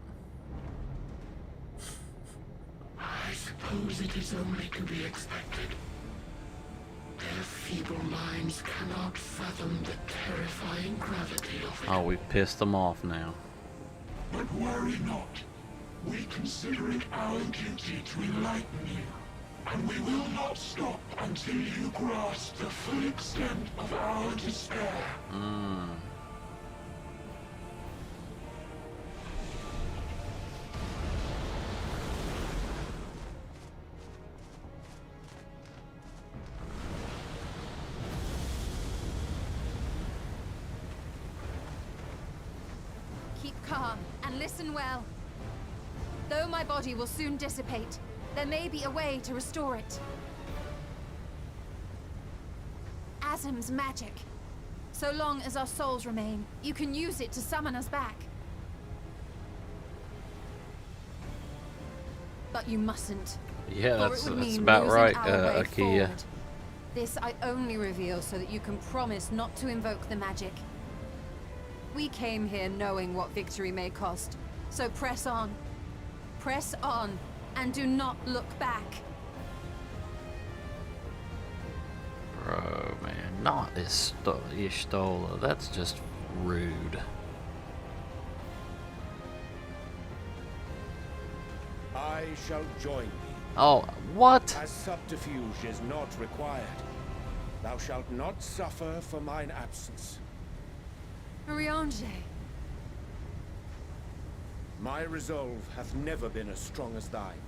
I suppose it is only to be expected. Their feeble minds cannot fathom the terrifying gravity of it. Oh, we pissed them off now. But worry not. We consider it our duty to enlighten you. And we will not stop until you grasp the full extent of our despair. Keep calm and listen well. Though my body will soon dissipate, there may be a way to restore it. Azim's magic. So long as our souls remain, you can use it to summon us back. But you mustn't. Yeah, For that's it would mean about losing right, our way Akia. forward. This I only reveal so that you can promise not to invoke the magic. We came here knowing what victory may cost, so press on. Press on, and do not look back. Bro, man, not Ishtola. That's just rude. I shall join thee. Oh, what? As subterfuge is not required, thou shalt not suffer for mine absence. Riange. My resolve hath never been as strong as thine.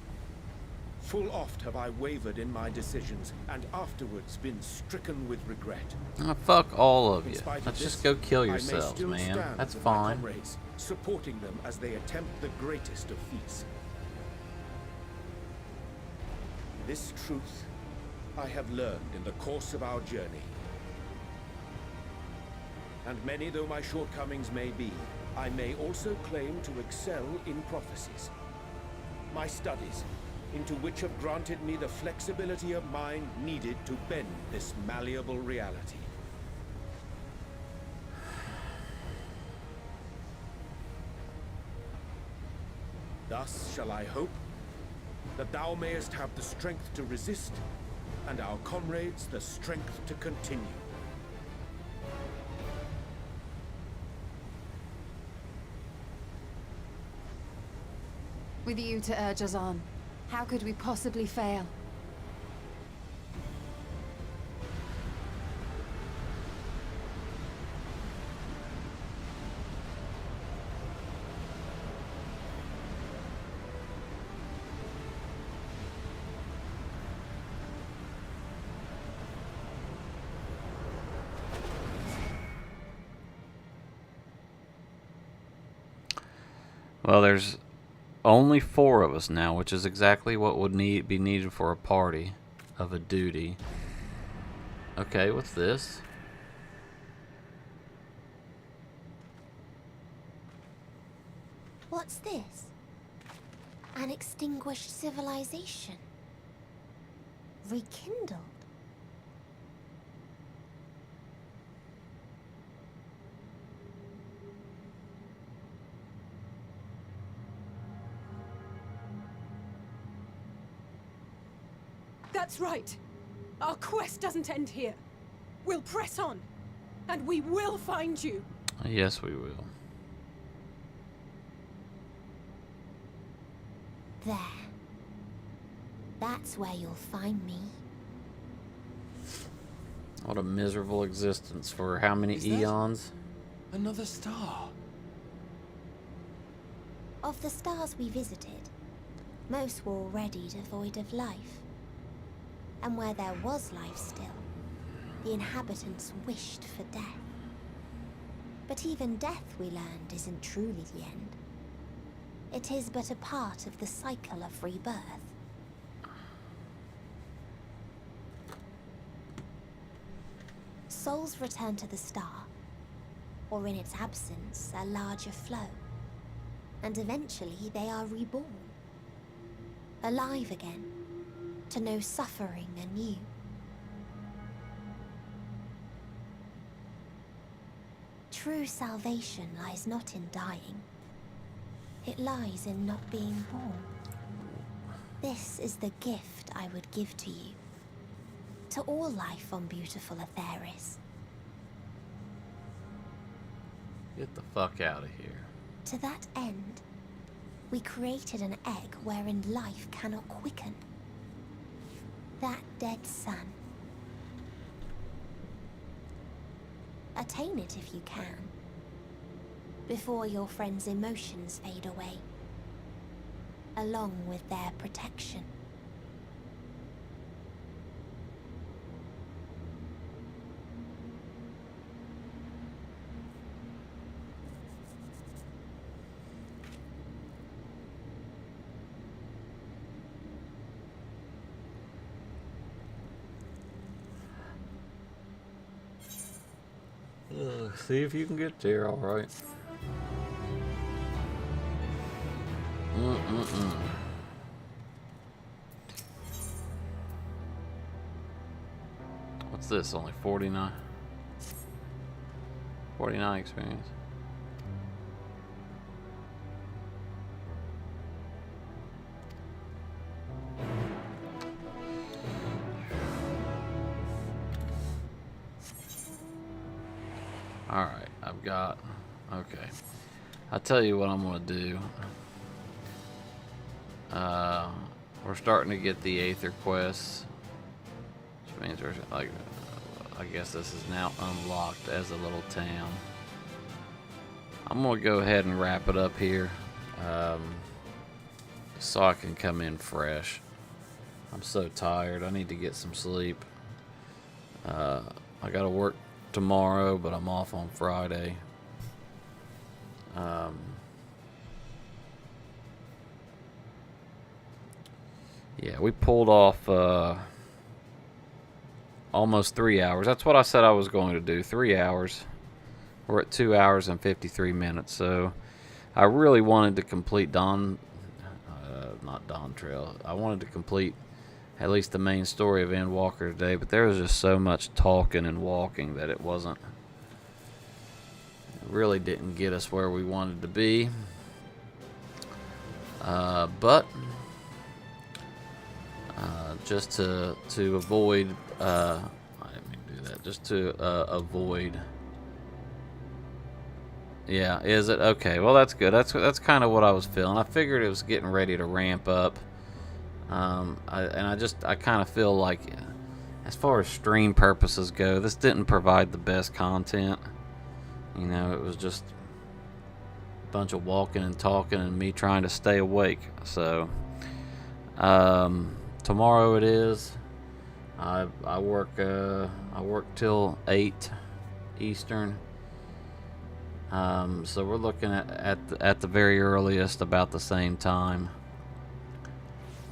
Full oft have I wavered in my decisions, and afterwards been stricken with regret. Oh, fuck all of In you. spite of Let's this, just go kill I may yourselves, still man. stand That's with my fine. comrades, supporting them as they attempt the greatest of feats. This truth I have learned in the course of our journey. And many though my shortcomings may be, I may also claim to excel in prophecies. My studies, into which have granted me the flexibility of mind needed to bend this malleable reality. Thus shall I hope that thou mayest have the strength to resist, and our comrades the strength to continue. With you to urge us on, how could we possibly fail? Well, there's only 4 of us now, which is exactly what would be needed for a party of a duty. Okay, what's this? What's this? An extinguished civilization. Rekindled. That's right. Our quest doesn't end here. We'll press on, and we will find you. Yes, we will. There. That's where you'll find me. What a miserable existence for how many eons? Another star. Of the stars we visited, most were already devoid of life. And where there was life still, the inhabitants wished for death. But even death, we learned, isn't truly the end. It is but a part of the cycle of rebirth. Souls return to the star, or in its absence, a larger flow. And eventually they are reborn. Alive again, to know suffering anew. True salvation lies not in dying. It lies in not being born. This is the gift I would give to you. To all life on beautiful Aetheris. Get the fuck out of here. To that end, we created an egg wherein life cannot quicken. That dead sun. Attain it if you can, before your friends' emotions fade away, along with their protection. See if you can get there, alright. What's this? Only 49? 49 experience. Alright, I've got... Okay. I'll tell you what I'm going to do. We're starting to get the Aether quests. Which means we're like... I guess this is now unlocked as a little town. I'm going to go ahead and wrap it up here. So I can come in fresh. I'm so tired. I need to get some sleep. I got to work tomorrow, but I'm off on Friday. Yeah, we pulled off almost 3 hours. That's what I said I was going to do. 3 hours. We're at 2 hours and 53 minutes. So I really wanted to complete not Dawn Trail. I wanted to complete at least the main story of Endwalker today, but there was just so much talking and walking that it really didn't get us where we wanted to be. But just to avoid, I didn't mean to do that. Just to avoid. Yeah, is it okay? Well, that's good. That's kind of what I was feeling. I figured it was getting ready to ramp up. I kind of feel like, as far as stream purposes go, this didn't provide the best content. You know, it was just a bunch of walking and talking and me trying to stay awake. So, tomorrow it is. I work till 8 Eastern. So we're looking at the very earliest about the same time.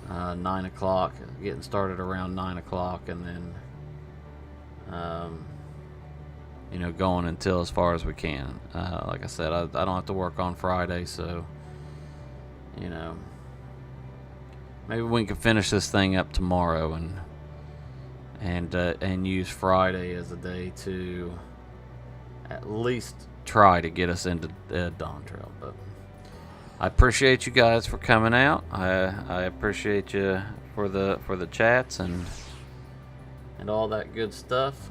9 o'clock, getting started around 9 o'clock, and then you know, going until as far as we can. Like I said, I don't have to work on Friday, so you know, maybe we can finish this thing up tomorrow and use Friday as a day to at least try to get us into Dawn Trail. But I appreciate you guys for coming out. I appreciate you for the chats and all that good stuff.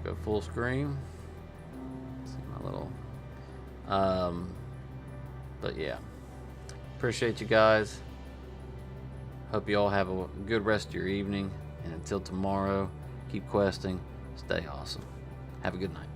Go full screen. See my little. But yeah, appreciate you guys. Hope you all have a good rest of your evening. And until tomorrow, keep questing. Stay awesome. Have a good night.